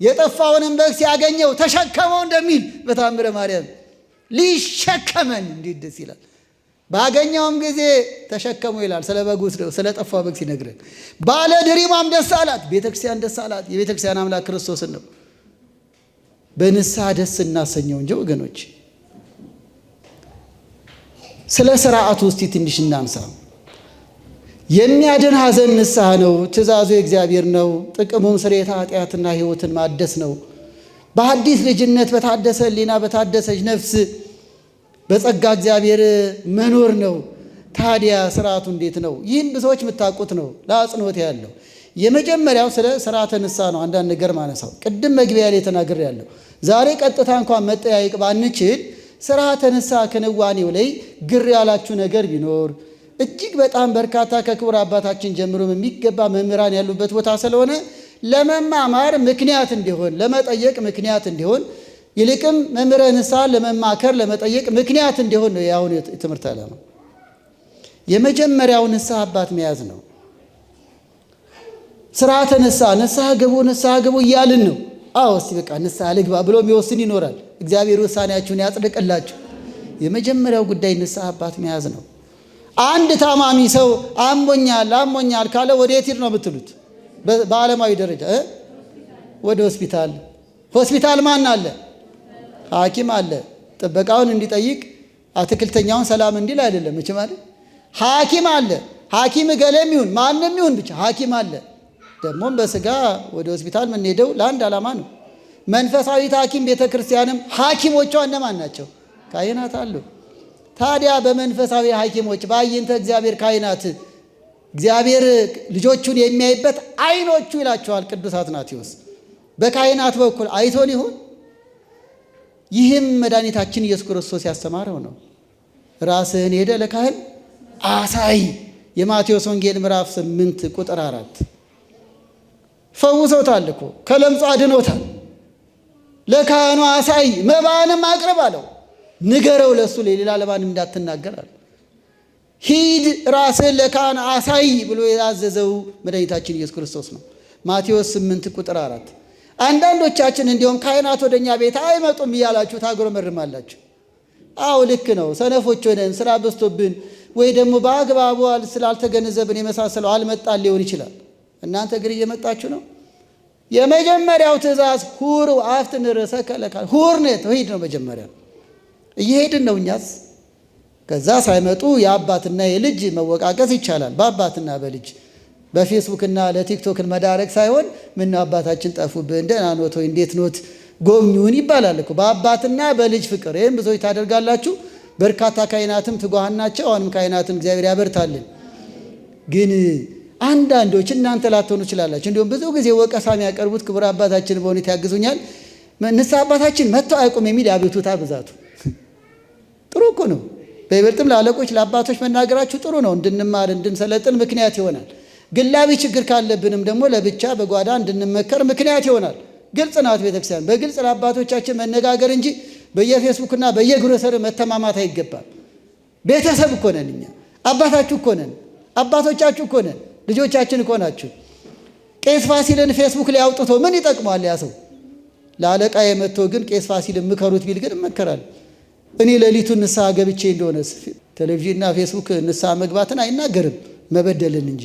የጠፋውንም በግ ሲያገኘው ተሸከመው እንደሚል በታምረ ማርያም ሊሸከመን እንዴት ደስ ይላል። ባገኘውም ጊዜ ተሸከመው ይላል። ስለ በጉ ስለ ጠፋው በግ ሲነግረን ባለ ድሪማም ደስ አላት። ቤተክርስቲያን ደስ አላት። የቤተክርስቲያን አምላክ ክርስቶስን ነው። በንስሐ ደስ እናሰኘው እንጂ ወገኖች። ስለ ስርዓቱ ውስጥ ትንሽ እናንሳ። የሚያድን ሐዘን ንስሐ ነው። ትእዛዙ የእግዚአብሔር ነው። ጥቅሙም ስርየተ ኃጢአትና ሕይወትን ማደስ ነው። በአዲስ ልጅነት በታደሰ ሕሊና በታደሰች ነፍስ በጸጋ እግዚአብሔር መኖር ነው። ታዲያ ስርዓቱ እንዴት ነው? ይህን ብዙዎች የምታውቁት ነው። ለአጽንኦት ያለው የመጀመሪያው ስለ ስርዓተ ንስሐ ነው። አንዳንድ ነገር ማነሳው ቅድም መግቢያ ላይ ተናግሬ ያለው ዛሬ ቀጥታ እንኳን መጠያየቅ ባንችል ስርዓተ ንስሐ ክንዋኔው ላይ ግር ያላችሁ ነገር ቢኖር እጅግ በጣም በርካታ ከክቡር አባታችን ጀምሮ የሚገባ መምህራን ያሉበት ቦታ ስለሆነ ለመማማር ምክንያት እንዲሆን፣ ለመጠየቅ ምክንያት እንዲሆን፣ ይልቅም መምህረ ንስሐ ለመማከር ለመጠየቅ ምክንያት እንዲሆን ነው ያሁን የትምህርት ዓላማ። የመጀመሪያው ንስሐ አባት መያዝ ነው። ስርዓተ ንስሐ ንስሐ ግቡ እያልን ነው። አዎ እስቲ በቃ ንስሐ ልግባ ብሎ የሚወስን ይኖራል። እግዚአብሔር ውሳኔያችሁን ያጽድቅላችሁ። የመጀመሪያው ጉዳይ ንስሐ አባት መያዝ ነው። አንድ ታማሚ ሰው አሞኛል ካለ ወደ የት ሂድ ነው የምትሉት? በዓለማዊ ደረጃ ወደ ሆስፒታል። ሆስፒታል ማን አለ? ሐኪም አለ። ጥበቃውን እንዲጠይቅ አትክልተኛውን ሰላም እንዲል አይደለም እቺ ማለት ሐኪም አለ። ሐኪም ገለም ይሁን ማንም ይሁን ብቻ ሐኪም አለ። ደግሞም በስጋ ወደ ሆስፒታል የምንሄደው ለአንድ ዓላማ ነው። መንፈሳዊት ሐኪም ቤተክርስቲያንም ሐኪሞቿ እነማን ናቸው? ካህናት አሉ። ታዲያ በመንፈሳዊ ሐኪሞች በአይንተ እግዚአብሔር ካህናት እግዚአብሔር ልጆቹን የሚያይበት አይኖቹ ይላቸዋል ቅዱስ አትናቴዎስ። በካህናት በኩል አይቶን ይሁን? ይህም መድኃኒታችን ኢየሱስ ክርስቶስ ያስተማረው ነው። ራስህን ሄደ ለካህን አሳይ። የማቴዎስ ወንጌል ምዕራፍ 8 ቁጥር 4 ፈውሶታል እኮ ከለምጹ አድኖታል። ለካህኑ አሳይ፣ መባንም አቅርብ አለው። ንገረው ለሱ ሌላ ለማንም እንዳትናገር አለ። ሂድ ራስህን ለካህን አሳይ ብሎ ያዘዘው መድኃኒታችን ኢየሱስ ክርስቶስ ነው። ማቴዎስ 8 ቁጥር 4 አንዳንዶቻችን እንዲሁም ካህናት ወደኛ ቤት አይመጡም እያላችሁ ታጉረመርማላችሁ። አዎ ልክ ነው። ሰነፎች ሆነን ስራ በዝቶብን ወይ ደግሞ በአግባቡ ስላልተገነዘብን የመሳሰለው አልመጣን ሊሆን ይችላል። እናንተ ግን እየመጣችሁ ነው። የመጀመሪያው ትእዛዝ ሁሩ አፍትን ርእሰከ ለካህን ሁር ነው፣ ሂድ ነው መጀመሪያ። እየሄድን ነው እኛስ። ከዛ ሳይመጡ የአባትና የልጅ መወቃቀስ ይቻላል። በአባትና በልጅ በፌስቡክና ለቲክቶክን መዳረግ ሳይሆን ምነው አባታችን ጠፉብን፣ ደህና ኖት ወይ እንዴት ኖት ጎብኙን ይባላል እኮ በአባትና በልጅ ፍቅር። ይህም ብዙዎች ታደርጋላችሁ። በርካታ ካህናትም ትጉሃን ናቸው። አሁንም ካህናትን እግዚአብሔር ያበርታልን። ግን አንዳንዶች እናንተ ላትሆኑ ትችላላችሁ። እንዲሁም ብዙ ጊዜ ወቀሳ የሚያቀርቡት ክቡር አባታችን በእውነት ያግዙኛል። ንስሐ አባታችን መጥተው አያውቁም የሚል አቤቱታ ብዛቱ ጥሩ እኮ ነው። በይበልጥም ለአለቆች ለአባቶች መናገራችሁ ጥሩ ነው። እንድንማር እንድንሰለጥን ምክንያት ይሆናል። ግላዊ ችግር ካለብንም ደግሞ ለብቻ በጓዳ እንድንመከር ምክንያት ይሆናል። ግልጽ ናት ቤተክርስቲያን። በግልጽ ለአባቶቻችን መነጋገር እንጂ በየፌስቡክና በየግሮሰር መተማማት አይገባም። ቤተሰብ እኮ ነን እኛ። አባታችሁ እኮ ነን፣ አባቶቻችሁ እኮ ነን፣ ልጆቻችን እኮ ናችሁ። ቄስ ፋሲልን ፌስቡክ ላይ አውጥቶ ምን ይጠቅመዋል ያ ሰው? ለአለቃ የመጥቶ ግን ቄስ ፋሲልን ምከሩት ቢል ግን እመከራል። እኔ ሌሊቱን ንስሐ ገብቼ እንደሆነስ ቴሌቪዥንና ፌስቡክ ንስሐ መግባትን አይናገርም መበደልን እንጂ።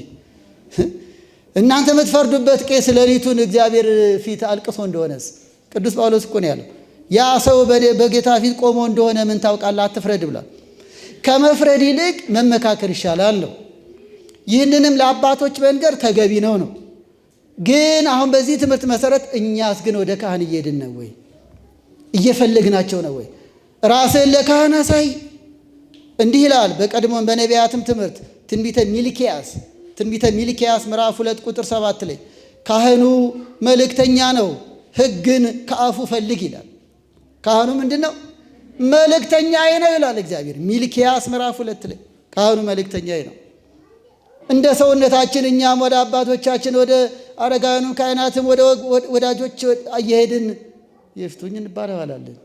እናንተ የምትፈርዱበት ቄስ ሌሊቱን እግዚአብሔር ፊት አልቅሶ እንደሆነስ ቅዱስ ጳውሎስ እኮ ነው ያለው። ያ ሰው በጌታ ፊት ቆሞ እንደሆነ ምን ታውቃለህ? አትፍረድ ብሏል። ከመፍረድ ይልቅ መመካከር ይሻላል ነው። ይህንንም ለአባቶች መንገር ተገቢ ነው። ግን አሁን በዚህ ትምህርት መሰረት እኛስ ግን ወደ ካህን እየሄድን ነው ወይ? እየፈለግናቸው ነው ወይ? ራስህን ለካህን አሳይ። እንዲህ ይላል በቀድሞም በነቢያትም ትምህርት ትንቢተ ሚልክያስ ምዕራፍ 2 ቁጥር 7 ላይ ካህኑ መልእክተኛ ነው፣ ሕግን ከአፉ ፈልግ ይላል። ካህኑ ምንድን ነው? መልእክተኛዬ ነው ይላል እግዚአብሔር። ሚልክያስ ምዕራፍ 2 ላይ ካህኑ መልእክተኛዬ ነው። እንደ ሰውነታችን እኛም ወደ አባቶቻችን ወደ አረጋውያኑ ካህናትም ወደ ወዳጆች እየሄድን ይፍቱኝ እንባባላለን።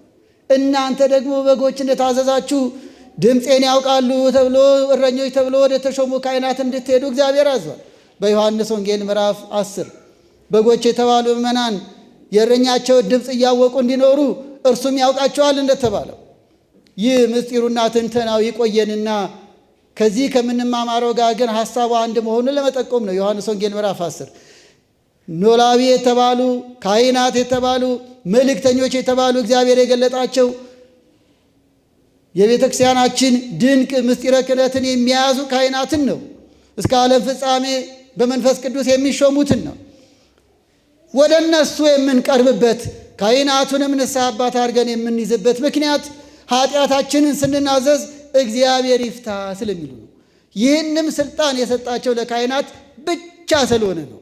እናንተ ደግሞ በጎች እንደታዘዛችሁ ድምፄን ያውቃሉ ተብሎ እረኞች ተብሎ ወደ ተሾሙ ካህናት እንድትሄዱ እግዚአብሔር አዟል። በዮሐንስ ወንጌል ምዕራፍ 10 በጎች የተባሉ ምእመናን የእረኛቸውን ድምፅ እያወቁ እንዲኖሩ እርሱም ያውቃቸዋል እንደተባለው ይህ ምስጢሩና ትንተናው ይቆየንና ከዚህ ከምንማማረው ጋር ግን ሐሳቡ አንድ መሆኑን ለመጠቆም ነው። ዮሐንስ ወንጌል ምዕራፍ 10 ኖላዊ የተባሉ ካህናት የተባሉ መልእክተኞች የተባሉ እግዚአብሔር የገለጣቸው የቤተ ክርስቲያናችን ድንቅ ምስጢረ ክህነትን የሚያዙ ካህናትን ነው። እስከ ዓለም ፍጻሜ በመንፈስ ቅዱስ የሚሾሙትን ነው። ወደ እነሱ የምንቀርብበት ካህናቱንም ንስሐ አባት አድርገን የምንይዝበት ምክንያት ኃጢአታችንን ስንናዘዝ እግዚአብሔር ይፍታ ስለሚሉ ነው። ይህንም ስልጣን የሰጣቸው ለካህናት ብቻ ስለሆነ ነው።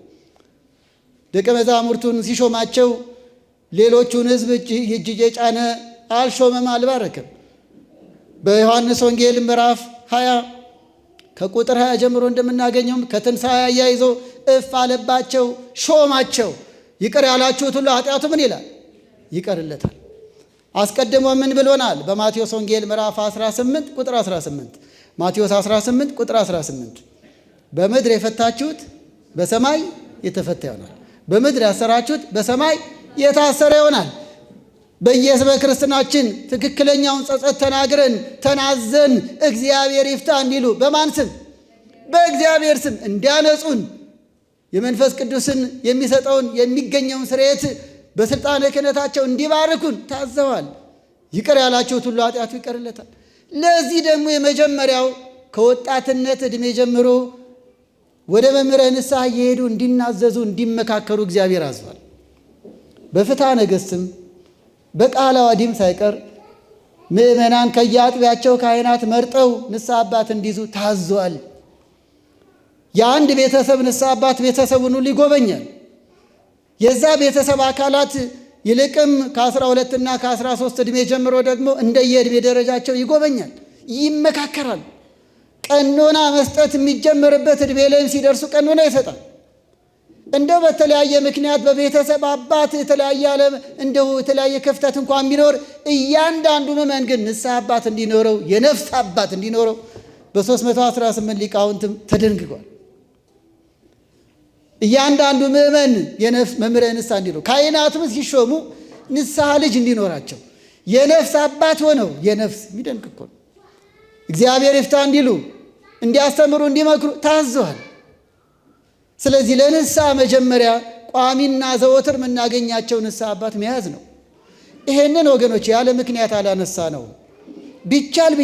ደቀ መዛሙርቱን ሲሾማቸው ሌሎቹን ሕዝብ እጅ እየጫነ አልሾመም፣ አልባረክም። በዮሐንስ ወንጌል ምዕራፍ 20 ከቁጥር 20 ጀምሮ እንደምናገኘውም ከትንሣኤ አያይዞ እፍ አለባቸው፣ ሾማቸው። ይቅር ያላችሁት ሁሉ ኃጢአቱ ምን ይላል? ይቀርለታል። አስቀድሞ ምን ብሎናል? በማቴዎስ ወንጌል ምዕራፍ 18 ቁጥር 18 ማቴዎስ 18 ቁጥር 18 በምድር የፈታችሁት በሰማይ የተፈታ ይሆናል፣ በምድር ያሰራችሁት በሰማይ የታሰረ ይሆናል። በየስመ ክርስትናችን ትክክለኛውን ጸጸት ተናግረን ተናዘን እግዚአብሔር ይፍታ እንዲሉ በማን ስም? በእግዚአብሔር ስም እንዲያነጹን የመንፈስ ቅዱስን የሚሰጠውን የሚገኘውን ስርየት በስልጣነ ክህነታቸው እንዲባርኩን ታዘዋል። ይቅር ያላችሁት ሁሉ ኃጢአቱ ይቀርለታል። ለዚህ ደግሞ የመጀመሪያው ከወጣትነት ዕድሜ ጀምሮ ወደ መምህረ ንስሐ እየሄዱ እንዲናዘዙ እንዲመካከሩ እግዚአብሔር አዟል። በፍትሐ ነገሥትም በቃለ ዓዋዲም ሳይቀር ምእመናን ከየአጥቢያቸው ካህናት መርጠው ንስሐ አባት እንዲይዙ ታዟል። የአንድ ቤተሰብ ንስሐ አባት ቤተሰቡን ሁሉ ይጎበኛል። የዛ ቤተሰብ አካላት ይልቅም ከ12 እና ከ13 ዕድሜ ጀምሮ ደግሞ እንደየዕድሜ ደረጃቸው ይጎበኛል፣ ይመካከራል። ቀኖና መስጠት የሚጀመርበት ዕድሜ ላይም ሲደርሱ ቀኖና ይሰጣል። እንደው በተለያየ ምክንያት በቤተሰብ አባት የተለያየ ክፍተት እንኳን ቢኖር እያንዳንዱ ምእመን ግን ንስሐ አባት እንዲኖረው የነፍስ አባት እንዲኖረው በ318 ሊቃውንትም ተደንግጓል። እያንዳንዱ ምእመን የነፍስ መምህረ ንስሐ እንዲሉ ካህናቱም ሲሾሙ ንስሐ ልጅ እንዲኖራቸው የነፍስ አባት ሆነው የነፍስ የሚደንቅ እኮ ነው። እግዚአብሔር ይፍታ እንዲሉ እንዲያስተምሩ እንዲመክሩ ታዘዋል። ስለዚህ ለንስሐ መጀመሪያ ቋሚና ዘወትር የምናገኛቸው ንስሐ አባት መያዝ ነው። ይሄንን ወገኖች ያለ ምክንያት አላነሳ ነው። ቢቻል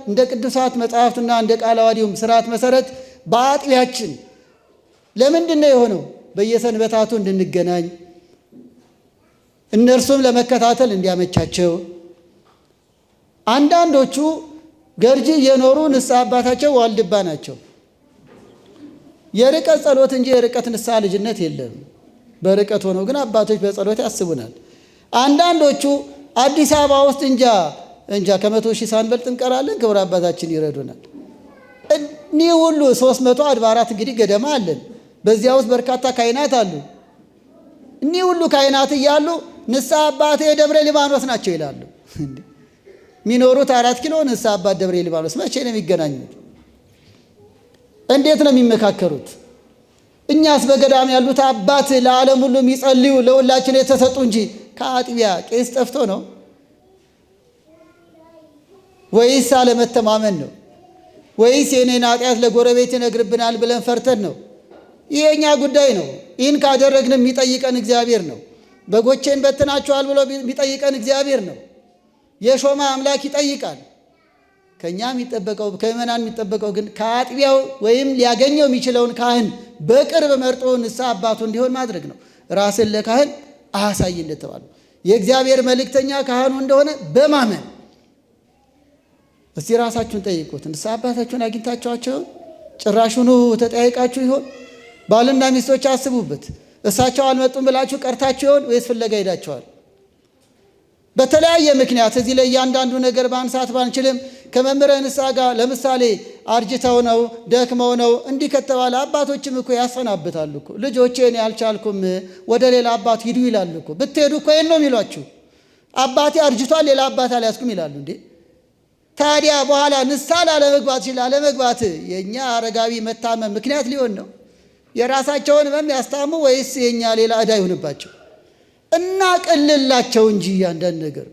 እንደ ቅዱሳት መጽሐፍትና እንደ ቃለ ዓዋዲውም ስርዓት መሰረት በአጥቢያችን ለምንድን ነው የሆነው? በየሰንበታቱ እንድንገናኝ እነርሱም ለመከታተል እንዲያመቻቸው። አንዳንዶቹ ገርጂ እየኖሩ ንስሐ አባታቸው ዋልድባ ናቸው። የርቀት ጸሎት እንጂ የርቀት ንስሐ ልጅነት የለም። በርቀት ሆነው ግን አባቶች በጸሎት ያስቡናል። አንዳንዶቹ አዲስ አበባ ውስጥ እንጃ 100,000 ሳንበልጥ እንቀራለን። ክቡር አባታችን ይረዱናል። እኒህ ሁሉ 300 አድባራት እንግዲህ ገደማ አለን። በዚያ ውስጥ በርካታ ካህናት አሉ። እኒህ ሁሉ ካህናት እያሉ ንስሐ አባቴ ደብረ ሊባኖስ ናቸው ይላሉ። የሚኖሩት 4 ኪሎ፣ ንስሐ አባት ደብረ ሊባኖስ። መቼ ነው የሚገናኙት? እንዴት ነው የሚመካከሩት? እኛስ በገዳም ያሉት አባት ለዓለም ሁሉ የሚጸልዩ ለሁላችን የተሰጡ እንጂ ከአጥቢያ ቄስ ጠፍቶ ነው ወይስ አለመተማመን ነው? ወይስ የኔን ኃጢአት ለጎረቤት ይነግርብናል ብለን ፈርተን ነው? ይህ የእኛ ጉዳይ ነው። ይህን ካደረግን የሚጠይቀን እግዚአብሔር ነው። በጎቼን በትናችኋል ብሎ የሚጠይቀን እግዚአብሔር ነው። የሾመ አምላክ ይጠይቃል። ከእኛ የሚጠበቀው ከምእመናን የሚጠበቀው ግን ከአጥቢያው ወይም ሊያገኘው የሚችለውን ካህን በቅርብ መርጦ ንስሐ አባቱ እንዲሆን ማድረግ ነው። ራስን ለካህን አሳይ እንደተባለው የእግዚአብሔር መልእክተኛ ካህኑ እንደሆነ በማመን እስቲ ራሳችሁን ጠይቁት። ንስሐ አባታችሁን አግኝታችኋቸው? ጭራሹኑ ተጠያይቃችሁ ይሆን? ባልና ሚስቶች አስቡበት። እሳቸው አልመጡም ብላችሁ ቀርታችሁ ይሆን ወይስ ፍለጋ ሄዳችኋል? በተለያየ ምክንያት እዚህ ላይ እያንዳንዱ ነገር ባንሳት ባንችልም ከመምህረ ንስሐ ጋር ለምሳሌ አርጅተው ነው ደክመው ነው እንዲህ ከተባለ አባቶችም እኮ ያሰናብታሉ እኮ። ልጆቼ እኔ አልቻልኩም ወደ ሌላ አባት ሂዱ ይላሉ እኮ። ብትሄዱ እኮ ይሄን ነው የሚሏችሁ። አባቴ አርጅቷል ሌላ አባት አልያዝኩም ይላሉ። እንዴ ታዲያ በኋላ ንስሐ ላለመግባት የእኛ አረጋዊ መታመም ምክንያት ሊሆን ነው? የራሳቸውን ህመም ያስታሙ ወይስ የእኛ ሌላ ዕዳ ይሆንባቸው? እናቅልላቸው እንጂ አንዳንድ ነገር።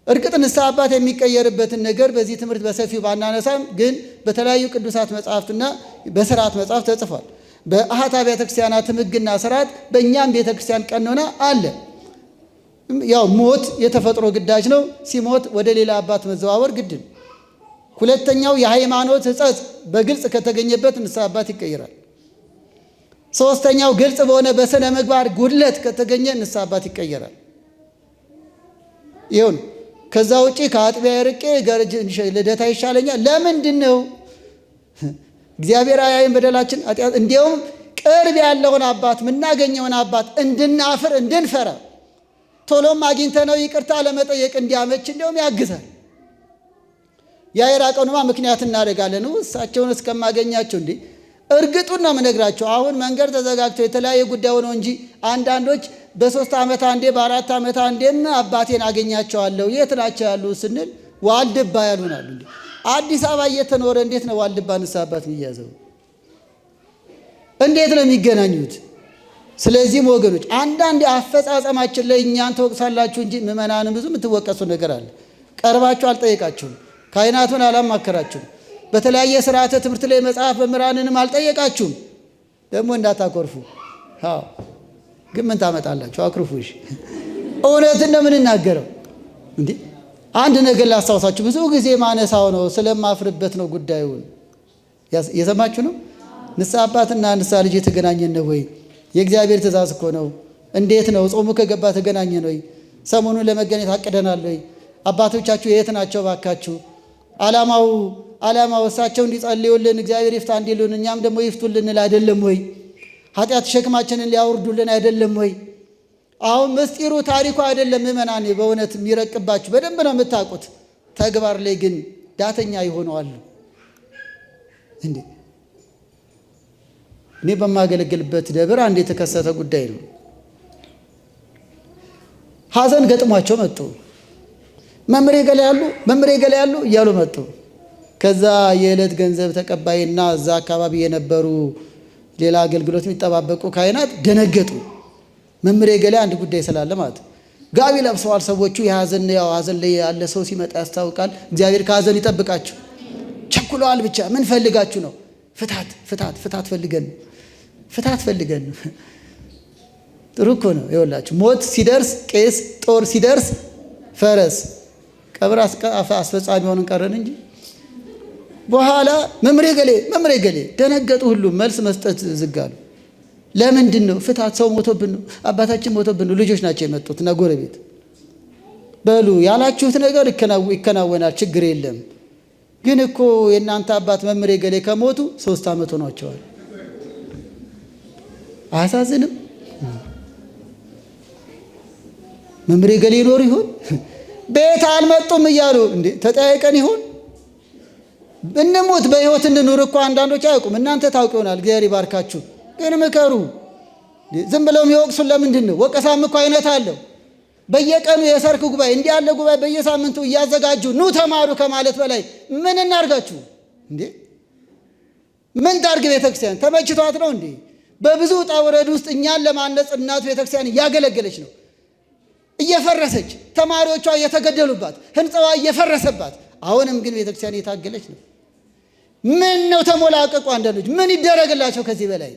እርግጥ ንስሐ አባት የሚቀየርበትን ነገር በዚህ ትምህርት በሰፊው ባናነሳም ግን በተለያዩ ቅዱሳት መጽሐፍትና በስርዓት መጽሐፍ ተጽፏል። በአኃት ቤተ ክርስቲያናትም ሕግና ስርዓት በእኛም ቤተ ክርስቲያን ቀኖና አለ። ያው ሞት የተፈጥሮ ግዳጅ ነው። ሲሞት ወደ ሌላ አባት መዘዋወር ግድ ነው። ሁለተኛው የሃይማኖት ሕጸጽ በግልጽ ከተገኘበት ንስሐ አባት ይቀየራል። ሶስተኛው ግልጽ በሆነ በስነ ምግባር ጉድለት ከተገኘ ንስሐ አባት ይቀየራል። ይሁን ከዛ ውጪ ከአጥቢያ ርቄ ልደታ ይሻለኛል። ለምንድን ነው? እግዚአብሔር አያይም በደላችን ኃጢአት። እንዲያውም ቅርብ ያለውን አባት የምናገኘውን አባት እንድናፍር እንድንፈራ ቶሎም አግኝተነው ይቅርታ ለመጠየቅ እንዲያመች እንዲያውም ያግዛል። ያ የራቀውንማ ምክንያት እናደርጋለን። እሳቸውን እስከማገኛቸው እንዴ እርግጡን ነው የምነግራቸው። አሁን መንገድ ተዘጋግቶ የተለያየ ጉዳይ ሆኖ እንጂ አንዳንዶች በ3 ዓመት አንዴ በ4 ዓመት አንዴም አባቴን አገኛቸዋለሁ። የት ናቸው ያሉ ስንል ዋልድባ ያሉናል። እንዴ አዲስ አበባ እየተኖረ እንዴት ነው ዋልድባ ንስሐ አባት የሚያዘው? እንዴት ነው የሚገናኙት? ስለዚህም ወገኖች አንዳንድ አፈጻጸማችን ላይ እኛን ተወቅሳላችሁ እንጂ ምእመናንም ብዙ የምትወቀሱ ነገር አለ። ቀርባችሁ አልጠየቃችሁም። ካህናቱን አላማከራችሁም። በተለያየ ስርዓተ ትምህርት ላይ መጽሐፍ መምህራንንም አልጠየቃችሁም። ደግሞ እንዳታኮርፉ። ግን ምን ታመጣላችሁ? አክርፉሽ። እውነትን ነው የምንናገረው። እንዴ አንድ ነገር ላስታውሳችሁ። ብዙ ጊዜ ማነሳው ነው ስለማፍርበት ነው ጉዳዩን። የሰማችሁ ነው። ንስሐ አባትና ንስሐ ልጅ የተገናኘን ነው ወይ? የእግዚአብሔር ትእዛዝ እኮ ነው። እንዴት ነው? ጾሙ ከገባ ተገናኘን ወይ? ሰሞኑን ለመገናኘት አቅደናል ወይ? አባቶቻችሁ የት ናቸው ባካችሁ? ዓላማው እሳቸው እንዲጸልዩልን እግዚአብሔር ይፍታ እንዲሉን እኛም ደግሞ ይፍቱልን አይደለም ወይ? ኃጢአት ሸክማችንን ሊያወርዱልን አይደለም ወይ? አሁን ምስጢሩ ታሪኩ አይደለም ምእመናን፣ በእውነት የሚረቅባችሁ በደንብ ነው የምታውቁት። ተግባር ላይ ግን ዳተኛ ይሆነዋል። እንዴ እኔ በማገለግልበት ደብር አንድ የተከሰተ ጉዳይ ነው። ሐዘን ገጥሟቸው መጡ። መምሬ ገላ ያሉ እያሉ መጡ። ከዛ የዕለት ገንዘብ ተቀባይና እዛ አካባቢ የነበሩ ሌላ አገልግሎት የሚጠባበቁ ካህናት ደነገጡ። መምሬ ገሌ አንድ ጉዳይ ስላለ ማለት ነው። ጋቢ ለብሰዋል ሰዎቹ። የሐዘን ያው ሐዘን ላይ ያለ ሰው ሲመጣ ያስታውቃል። እግዚአብሔር ከሐዘን ይጠብቃችሁ። ቸኩለዋል። ብቻ ምን ፈልጋችሁ ነው? ፍታት ፈልገን ነው። ጥሩ እኮ ነው። ይኸውላችሁ ሞት ሲደርስ ቄስ፣ ጦር ሲደርስ ፈረስ፣ ቀብር አስፈጻሚ ሆነን ቀረን እንጂ በኋላ መምሬ ገሌ ደነገጡ። ሁሉም መልስ መስጠት ዝግ አሉ። ለምንድን ነው? ፍታት፣ ሰው ሞቶብን ነው፣ አባታችን ሞቶብን ነው። ልጆች ናቸው የመጡት እና ጎረቤት። በሉ ያላችሁት ነገር ይከናወናል፣ ችግር የለም። ግን እኮ የእናንተ አባት መምሬ ገሌ ከሞቱ 3 ዓመት ሆኗቸዋል። አያሳዝንም? መምሬ ገሌ ይኖር ይሆን? ቤት አልመጡም እያሉ እንዴ ተጠያይቀን ይሆን? እንሙት በሕይወት እንኑር እኮ አንዳንዶች አያውቁም። እናንተ ታውቁ ይሆናል። እግዚአብሔር ይባርካችሁ። ግን ምከሩ። ዝም ብለው የሚወቅሱን ለምንድን ነው? ወቀሳም እኮ አይነት አለው። በየቀኑ የሰርክ ጉባኤ እንዲህ ያለ ጉባኤ በየሳምንቱ እያዘጋጁ ኑ ተማሩ ከማለት በላይ ምን እናርጋችሁ እንዴ? ምን ታርግ? ቤተክርስቲያን ተመችቷት ነው እንዴ? በብዙ ውጣ ውረድ ውስጥ እኛን ለማነጽ እናት ቤተክርስቲያን እያገለገለች ነው። እየፈረሰች ተማሪዎቿ እየተገደሉባት፣ ህንፃዋ እየፈረሰባት፣ አሁንም ግን ቤተክርስቲያን እየታገለች ነው። ምን ነው ተሞላቀቁ አንዳንዶች። ምን ይደረግላቸው ከዚህ በላይ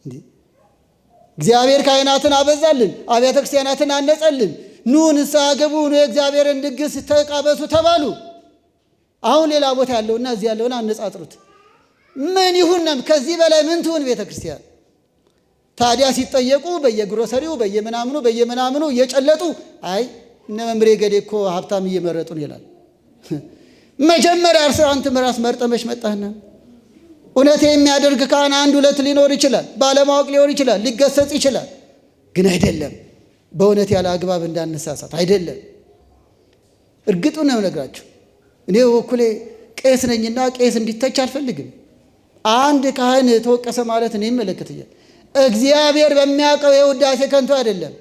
እንዴ? እግዚአብሔር ካህናትን አበዛልን፣ አብያተ ክርስቲያናትን አነጸልን። ኑ ንስሐ ግቡ፣ ኑ የእግዚአብሔርን ድግስ ተቃበሱ ተባሉ። አሁን ሌላ ቦታ ያለውና እዚህ ያለውን አነጻጽሩት። ምን ይሁን? ከዚህ በላይ ምን ትሁን ቤተ ክርስቲያን? ታዲያ ሲጠየቁ በየግሮሰሪው በየምናምኑ እየጨለጡ አይ እነ መምሬ ገሌ እኮ ሀብታም እየመረጡን ይላል። መጀመሪያ አንተ ራስ መርጠመሽ መጣህና እውነት የሚያደርግ ካህን 1-2 ሊኖር ይችላል። ባለማወቅ ሊሆን ይችላል። ሊገሰጽ ይችላል። ግን አይደለም። በእውነት ያለ አግባብ እንዳነሳሳት አይደለም። እርግጡን ነው ነግራችሁ። እኔ በኩሌ ቄስ ነኝና ቄስ እንዲተች አልፈልግም። አንድ ካህን ተወቀሰ ማለት እኔ ይመለከተኛል። እግዚአብሔር በሚያውቀው የውዳሴ ከንቱ አይደለም።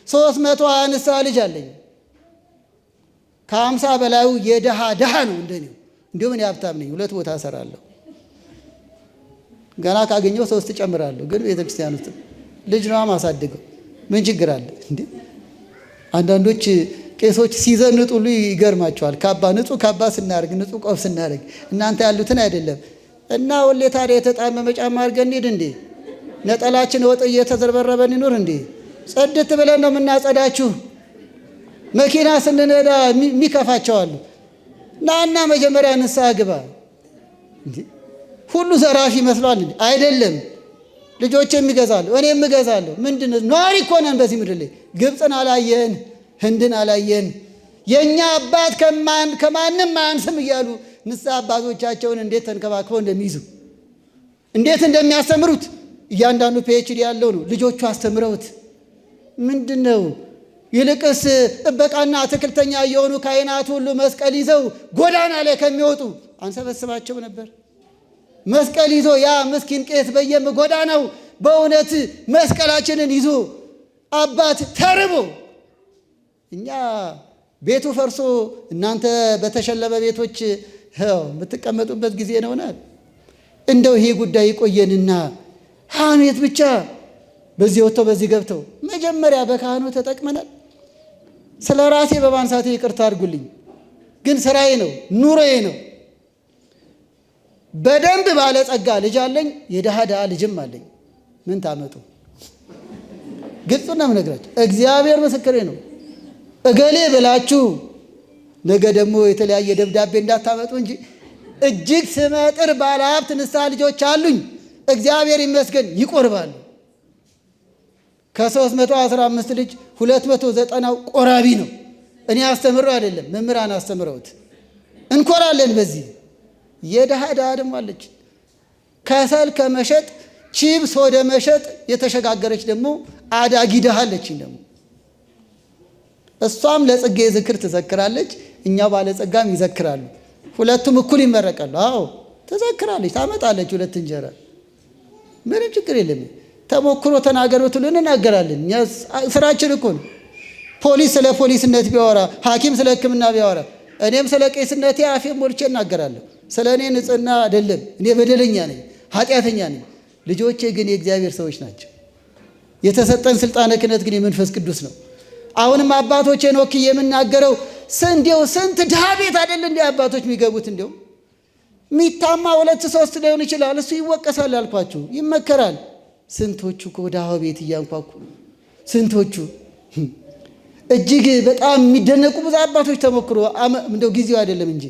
320 ንስሐ ልጅ አለኝ። ከ50 በላዩ የድሃ ነው እንደኔው። እንዲሁም እኔ ሀብታም ነኝ። 2 ቦታ እሰራለሁ። ገና ካገኘው 3 እጨምራለሁ። ግን ቤተክርስቲያን ውስጥ ልጅ ነው ማሳድገው። ምን ችግር አለ እንዴ? አንዳንዶች ቄሶች ሲዘንጡ ሁሉ ይገርማቸዋል። ካባ ንጹህ ካባ ስናደርግ፣ ንጹህ ቆብ ስናደርግ እናንተ ያሉትን አይደለም እና ወሌ ታዲያ የተጣመመ ጫማ አድርገን እንሂድ እንዴ? ነጠላችን ወጥ እየተዘረበረበን ይኑር እንዴ? ጽድት ብለን ነው የምናጸዳችሁ። መኪና ስንነዳ የሚከፋቸዋሉ። ናና መጀመሪያ ንስሐ ግባ እንዴ? ሁሉ ዘራፊ ይመስሏል እንዴ? አይደለም። ልጆቼም ይገዛሉ፣ እኔም እገዛለሁ። ምንድን ነው ነዋሪ እኮ ነን በዚህ ምድር ላይ። ግብፅን አላየን፣ ህንድን አላየን። የእኛ አባት ከማንም አያንስም እያሉ ንስሐ አባቶቻቸውን እንዴት ተንከባክበው እንደሚይዙ እንዴት እንደሚያስተምሩት እያንዳንዱ ፒኤችዲ ያለው ነው። ልጆቹ አስተምረውት ምንድን ነው? ይልቅስ ጥበቃና አትክልተኛ የሆኑ ካህናት ሁሉ መስቀል ይዘው ጎዳና ላይ ከሚወጡ አንሰበስባቸው ነበር። መስቀል ይዞ ያ ምስኪን ቄስ በየጎዳናው በእውነት መስቀላችንን ይዞ አባት ተርቦ፣ እኛ ቤቱ ፈርሶ እናንተ በተሸለመ ቤቶች የምትቀመጡበት ጊዜ ነውናል። እንደው ይሄ ጉዳይ ይቆየንና ሐሜት ብቻ በዚህ ወጥተው በዚህ ገብተው መጀመሪያ በካህኑ ተጠቅመናል። ስለ ራሴ በማንሳቴ ይቅርታ አድርጉልኝ፣ ግን ስራዬ ነው፣ ኑሮዬ ነው። በደንብ ባለጸጋ ልጅ አለኝ፣ የድሃ ልጅም አለኝ። ምን ታመጡ? ግልጽ ነው የምነግራችሁ። እግዚአብሔር ምስክሬ ነው። እገሌ ብላችሁ ነገ ደግሞ የተለያየ ደብዳቤ እንዳታመጡ እንጂ እጅግ ስመጥር ባለሀብት ንስሐ ልጆች አሉኝ። እግዚአብሔር ይመስገን ይቆርባሉ። ከ315 ልጅ 290 ቆራቢ ነው። እኔ አስተምረው አይደለም መምህራን አስተምረውት እንኮራለን። በዚህ የድሃ ደግሞ አለች። ከሰል ከመሸጥ ቺፕስ ወደ መሸጥ የተሸጋገረች ደግሞ አዳጊ ድሃ አለች። ደግሞ እሷም ለጽጌ ዝክር ትዘክራለች፣ እኛ ባለጸጋም ይዘክራሉ። ሁለቱም እኩል ይመረቃሉ። አዎ ትዘክራለች፣ ታመጣለች 2 እንጀራ። ምንም ችግር የለም። ተሞክሮ ተናገር ብትሉ እንናገራለን። እኛ ስራችን እኮ ነው። ፖሊስ ስለ ፖሊስነት ቢያወራ፣ ሐኪም ስለ ሕክምና ቢያወራ፣ እኔም ስለ ቄስነቴ አፌን ሞልቼ እናገራለሁ። ስለ እኔ ንጽህና አይደለም። እኔ በደለኛ ነኝ፣ ኃጢአተኛ ነኝ። ልጆቼ ግን የእግዚአብሔር ሰዎች ናቸው። የተሰጠን ስልጣነ ክህነት ግን የመንፈስ ቅዱስ ነው። አሁንም አባቶቼን ወክዬ የምናገረው እንዲያው ስንት ድሃ ቤት አይደል እንደ አባቶች የሚገቡት እንዲያው ሚታማ 2-3 ሊሆን ይችላል። እሱ ይወቀሳል አልኳችሁ፣ ይመከራል። ስንቶቹ ከድሃው ቤት እያንኳኩ ስንቶቹ እጅግ በጣም የሚደነቁ ብዙ አባቶች ተሞክሮ እንደው ጊዜው አይደለም እንጂ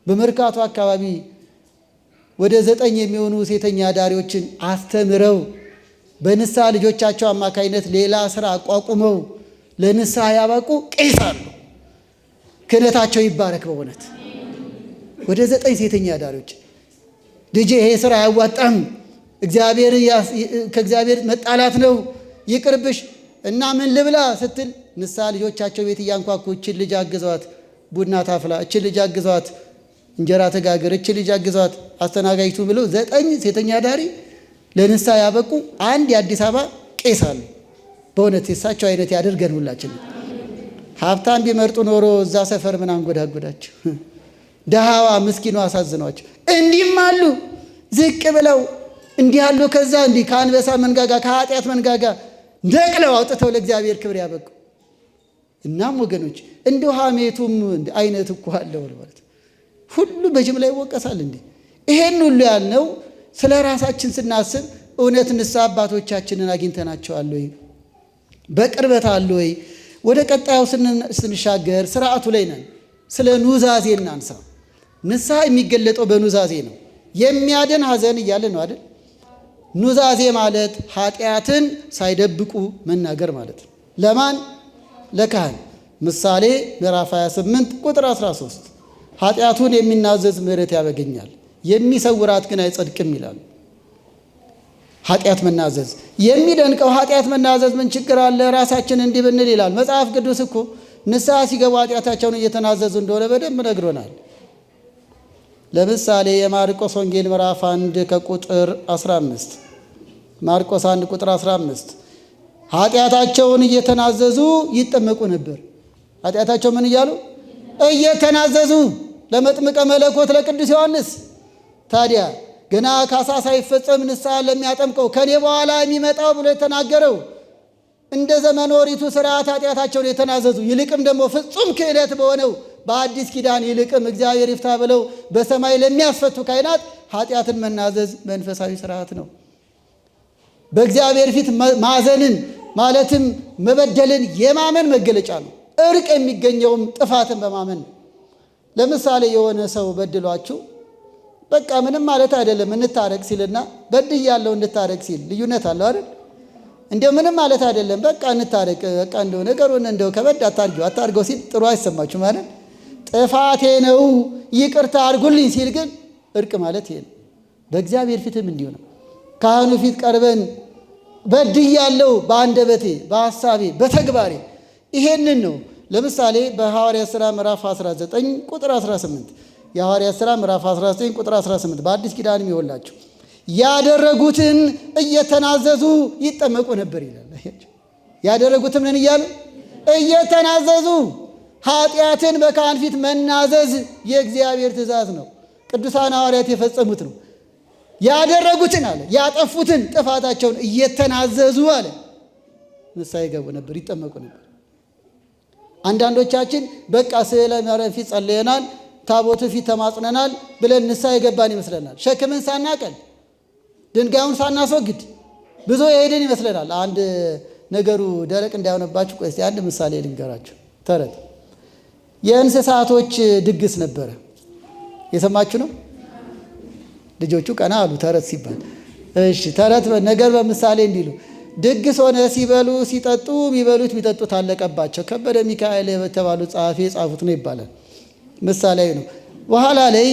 በመርካቶ አካባቢ ወደ 9 የሚሆኑ ሴተኛ አዳሪዎችን አስተምረው በንስሐ ልጆቻቸው አማካይነት ሌላ ስራ አቋቁመው ለንስሐ ያበቁ ቄስ አሉ። ክህነታቸው ይባረክ በእውነት። ወደ 9 ሴተኛ አዳሪዎች ልጄ ይሄ ስራ አያዋጣም፣ ከእግዚአብሔር መጣላት ነው፣ ይቅርብሽ እና ምን ልብላ ስትል ንስሐ ልጆቻቸው ቤት እያንኳኩ እችን ልጅ አግዘዋት ቡና ታፍላ፣ እችን ልጅ አግዘዋት እንጀራ ተጋግር፣ እችን ልጅ አግዘዋት አስተናጋጅቱ ብለው 9 ሴተኛ አዳሪ ለንስሐ ያበቁ አንድ የአዲስ አበባ ቄስ አሉ። በእውነት የሳቸው አይነት ያደርገን ሁላችን። ሀብታም ቢመርጡ ኖሮ እዛ ሰፈር ምን አንጎዳጎዳቸው። ደሃዋ ምስኪኗ አሳዝኗቸው። እንዲህም አሉ ዝቅ ብለው እንዲህ አሉ። ከዛ እንዲህ ከአንበሳ መንጋጋ ከኃጢአት መንጋጋ ነቅለው አውጥተው ለእግዚአብሔር ክብር ያበቁ። እናም ወገኖች እንደው ሐሜቱም አይነት እኮ አለው ማለት ሁሉ በጅምላ ይወቀሳል እንዴ? ይሄን ሁሉ ያልነው ስለ ራሳችን ስናስብ እውነት ንስሐ አባቶቻችንን አግኝተናቸዋል ወይ? በቅርበት አለ ወይ? ወደ ቀጣዩ ስንሻገር ስርዓቱ ላይ ነን። ስለ ኑዛዜ እናንሳ። ንስሐ የሚገለጠው በኑዛዜ ነው። የሚያድን ሐዘን እያለ ነው አይደል? ኑዛዜ ማለት ኃጢአትን ሳይደብቁ መናገር ማለት ነው። ለማን? ለካህን። ምሳሌ ምዕራፍ 28 ቁጥር 13 ኃጢአቱን የሚናዘዝ ምሕረት ያገኛል፣ የሚሰውራት ግን አይጸድቅም ይላል። ኃጢአት መናዘዝ የሚደንቀው ኃጢአት መናዘዝ ምን ችግር አለ? ራሳችን እንዲህ ብንል ይላል መጽሐፍ ቅዱስ እኮ ንስሐ ሲገቡ ኃጢአታቸውን እየተናዘዙ እንደሆነ በደንብ ነግሮናል። ለምሳሌ የማርቆስ ወንጌል ምዕራፍ 1 ከቁጥር 15 ማርቆስ 1 ቁጥር 15 ኃጢአታቸውን እየተናዘዙ ይጠመቁ ነበር። ኃጢአታቸው ምን እያሉ? እየተናዘዙ ለመጥምቀ መለኮት ለቅዱስ ዮሐንስ። ታዲያ ገና ካሳ ሳይፈጸም ንስሐ ለሚያጠምቀው ከኔ በኋላ የሚመጣው ብሎ የተናገረው እንደ ዘመነ ኦሪቱ ሥርዓት ኃጢአታቸውን የተናዘዙ ይልቅም ደግሞ ፍጹም ክህደት በሆነው በአዲስ ኪዳን ይልቅም እግዚአብሔር ይፍታ ብለው በሰማይ ለሚያስፈቱ ካህናት ኃጢአትን መናዘዝ መንፈሳዊ ሥርዓት ነው። በእግዚአብሔር ፊት ማዘንን ማለትም መበደልን የማመን መገለጫ ነው። እርቅ የሚገኘውም ጥፋትን በማመን ነው። ለምሳሌ የሆነ ሰው በድሏችሁ በቃ ምንም ማለት አይደለም እንታረቅ ሲልና በድያለሁ እንታረቅ ሲል ልዩነት አለው አይደል? እንደው ምንም ማለት አይደለም በቃ እንታረቅ በቃ እንደው ነገሩን እንደው ከበድ አታርገው ሲል ጥሩ አይሰማችሁ ማለት ጥፋቴ ነው ይቅርታ አድርጉልኝ ሲል ግን እርቅ ማለት ይሄ ነው። በእግዚአብሔር ፊትም እንዲሁ ነው። ካህኑ ፊት ቀርበን በድያለሁ በአንደበቴ በሐሳቤ በተግባሬ ይሄንን ነው። ለምሳሌ በሐዋርያት ሥራ ምዕራፍ 19 ቁጥር 18 የሐዋርያት ሥራ ምዕራፍ 19 ቁጥር 18 በአዲስ ኪዳንም ይወላችሁ ያደረጉትን እየተናዘዙ ይጠመቁ ነበር ይላል። ያደረጉትን ምን እያሉ? እየተናዘዙ። ኃጢአትን በካህን ፊት መናዘዝ የእግዚአብሔር ትእዛዝ ነው። ቅዱሳን ሐዋርያት የፈጸሙት ነው። ያደረጉትን አለ ያጠፉትን ጥፋታቸውን እየተናዘዙ አለ ንስሐ ይገቡ ነበር፣ ይጠመቁ ነበር። አንዳንዶቻችን በቃ ስዕለ ማርያም ፊት ጸልየናል፣ ታቦቱ ፊት ተማጽነናል ብለን ንስሐ የገባን ይመስለናል። ሸክምን ሳናቀል ድንጋዩን ሳናስወግድ ብዙ የሄድን ይመስለናል። አንድ ነገሩ ደረቅ እንዳይሆነባችሁ ቆይ እስቲ አንድ ምሳሌ ልንገራችሁ። ተረት የእንስሳቶች ድግስ ነበረ። የሰማችሁ ነው? ልጆቹ ቀና አሉ ተረት ሲባል። እሺ ተረት ነገር በምሳሌ እንዲሉ ድግስ ሆነ። ሲበሉ ሲጠጡ የሚበሉት የሚጠጡት አለቀባቸው። ከበደ ሚካኤል የተባሉ ጸሐፊ የጻፉት ነው ይባላል። ምሳሌያዊ ነው። በኋላ ላይ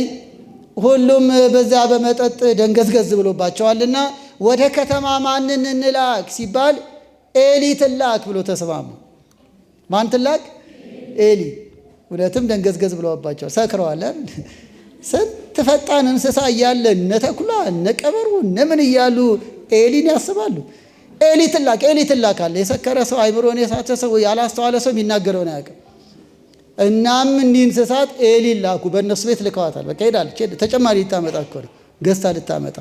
ሁሉም በዛ በመጠጥ ደንገዝገዝ ብሎባቸዋልና ወደ ከተማ ማንን እንላክ ሲባል ኤሊ ትላክ ብሎ ተስማሙ። ማን ትላክ? ኤሊ። ሁለቱም ደንገዝገዝ ብሎባቸው ሰክረዋል። ስንት ፈጣን እንስሳ እያለ እነ ተኩላ እነ ቀበሮ እነ ምን እያሉ ኤሊን ያስባሉ። ኤሊ ትላክ አለ። የሰከረ ሰው አይምሮን የሳተ ሰው ያላስተዋለ ሰው የሚናገረውን አያውቅም። እናም እኒህ እንስሳት ኤሊ ላኩ። በእነሱ ቤት ልከዋታል። በቃ ሄዳለች። ተጨማሪ ልታመጣ እኮ ነው ገዝታ ልታመጣ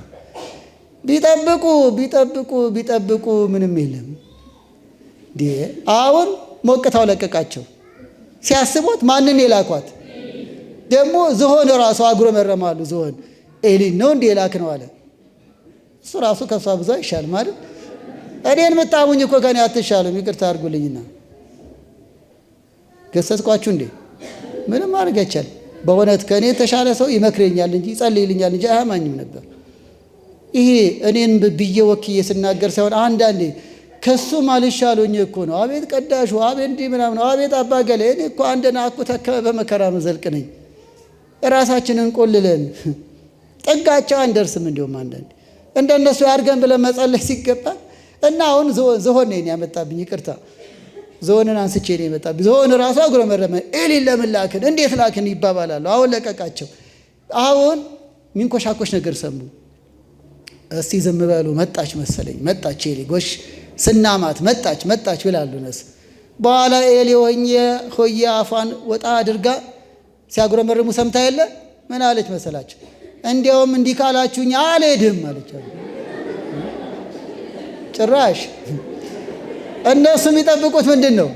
ቢጠብቁ ምንም የለም። አሁን ሞቅታው ለቀቃቸው። ሲያስቡት ማንን የላኳት? ደግሞ ዝሆን ራሱ አጉረመረማሉ። ዝሆን ኤሊን ነው እንዴ የላክ ነው አለ። እሱ ራሱ ከሷ ብዙ አይሻልም ማለት እኔን የምታሙኝ እኮ ከኔ አትሻሉም፣ ይቅርታ አድርጉልኝና ገሰጽኳችሁ እንዴ? ምንም ማድረግ አይቻልም። በእውነት ከእኔ የተሻለ ሰው ይመክረኛል እንጂ ይጸልይልኛል እንጂ አያማኝም ነበር። ይሄ እኔን ብዬ ወክዬ ስናገር ሳይሆን አንዳንዴ ከሱም አልሻሉኝ እኮ ነው። አቤት ቀዳሹ፣ አቤት እንዲህ ምናምን፣ አቤት አባገለ እኔ እኮ አንደና እኮ ተከበ በመከራ መዘልቅ ነኝ። ራሳችንን ቆልለን ጠጋቸው አንደርስም። እንዲሁም አንዳንዴ እንደነሱ ያድርገን ብለን መጸለይ ሲገባ እና አሁን ዝሆን ነኝ ያመጣብኝ፣ ይቅርታ ዝሆንን አንስቼ ነው የመጣብኝ። ዝሆን ራሱ አጉረመረመ። ኤሊን ለምን ላክን እንዴት ላክን ይባባላሉ። አሁን ለቀቃቸው። አሁን ሚንኮሻኮሽ ነገር ሰሙ። እስቲ ዝም በሉ መጣች መሰለኝ፣ መጣች ኤሊ ጎሽ ስናማት መጣች ብላሉ ነስ። በኋላ ኤሊ ሆየ አፏን ወጣ አድርጋ ሲያጉረመርሙ ሰምታ የለ ምን አለች መሰላቸው? እንዲያውም እንዲህ ካላችሁኝ አልሄድም አለች። ጭራሽ እነሱ የሚጠብቁት ምንድን ነው?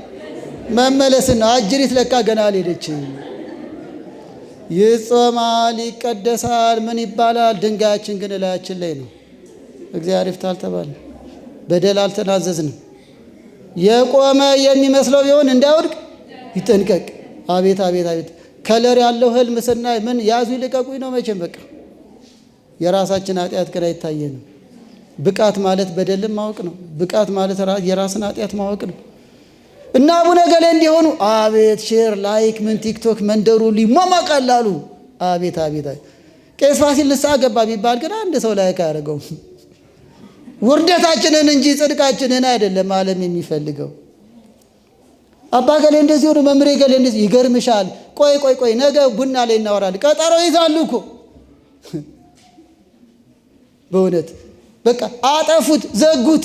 መመለስን ነው። አጅሪት ለካ ገና አልሄደችም። ይጾማል፣ ይቀደሳል፣ ምን ይባላል። ድንጋያችን ግን እላያችን ላይ ነው። እግዚአብሔር ይፍታ አልተባለ፣ በደል አልተናዘዝንም። የቆመ የሚመስለው ቢሆን እንዳይወድቅ ይጠንቀቅ። አቤት ከለር ያለው ህልም ስናይ ምን ያዙ ይልቀቁኝ ነው መቼም። በቃ የራሳችን ኃጢአት ግን አይታየንም። ብቃት ማለት በደልም ማወቅ ነው። ብቃት ማለት የራስን ኃጢአት ማወቅ ነው። እና አቡነ ገሌ እንዲሆኑ አቤት ሼር ላይክ ምን ቲክቶክ መንደሩ ሊሟሟቃል አሉ። አቤት ቄስ ፋሲል ንስሐ ገባ ቢባል ግን አንድ ሰው ላይክ አያደርገውም። ውርደታችንን እንጂ ጽድቃችንን አይደለም ዓለም የሚፈልገው። አባ ገሌ እንደዚህ ሆኖ መምሬ ገሌ እንደዚህ ይገርምሻል። ቆይ ነገ ቡና ላይ እናወራለን። ቀጠሮ ይዛሉ እኮ በእውነት በቃ አጠፉት፣ ዘጉት።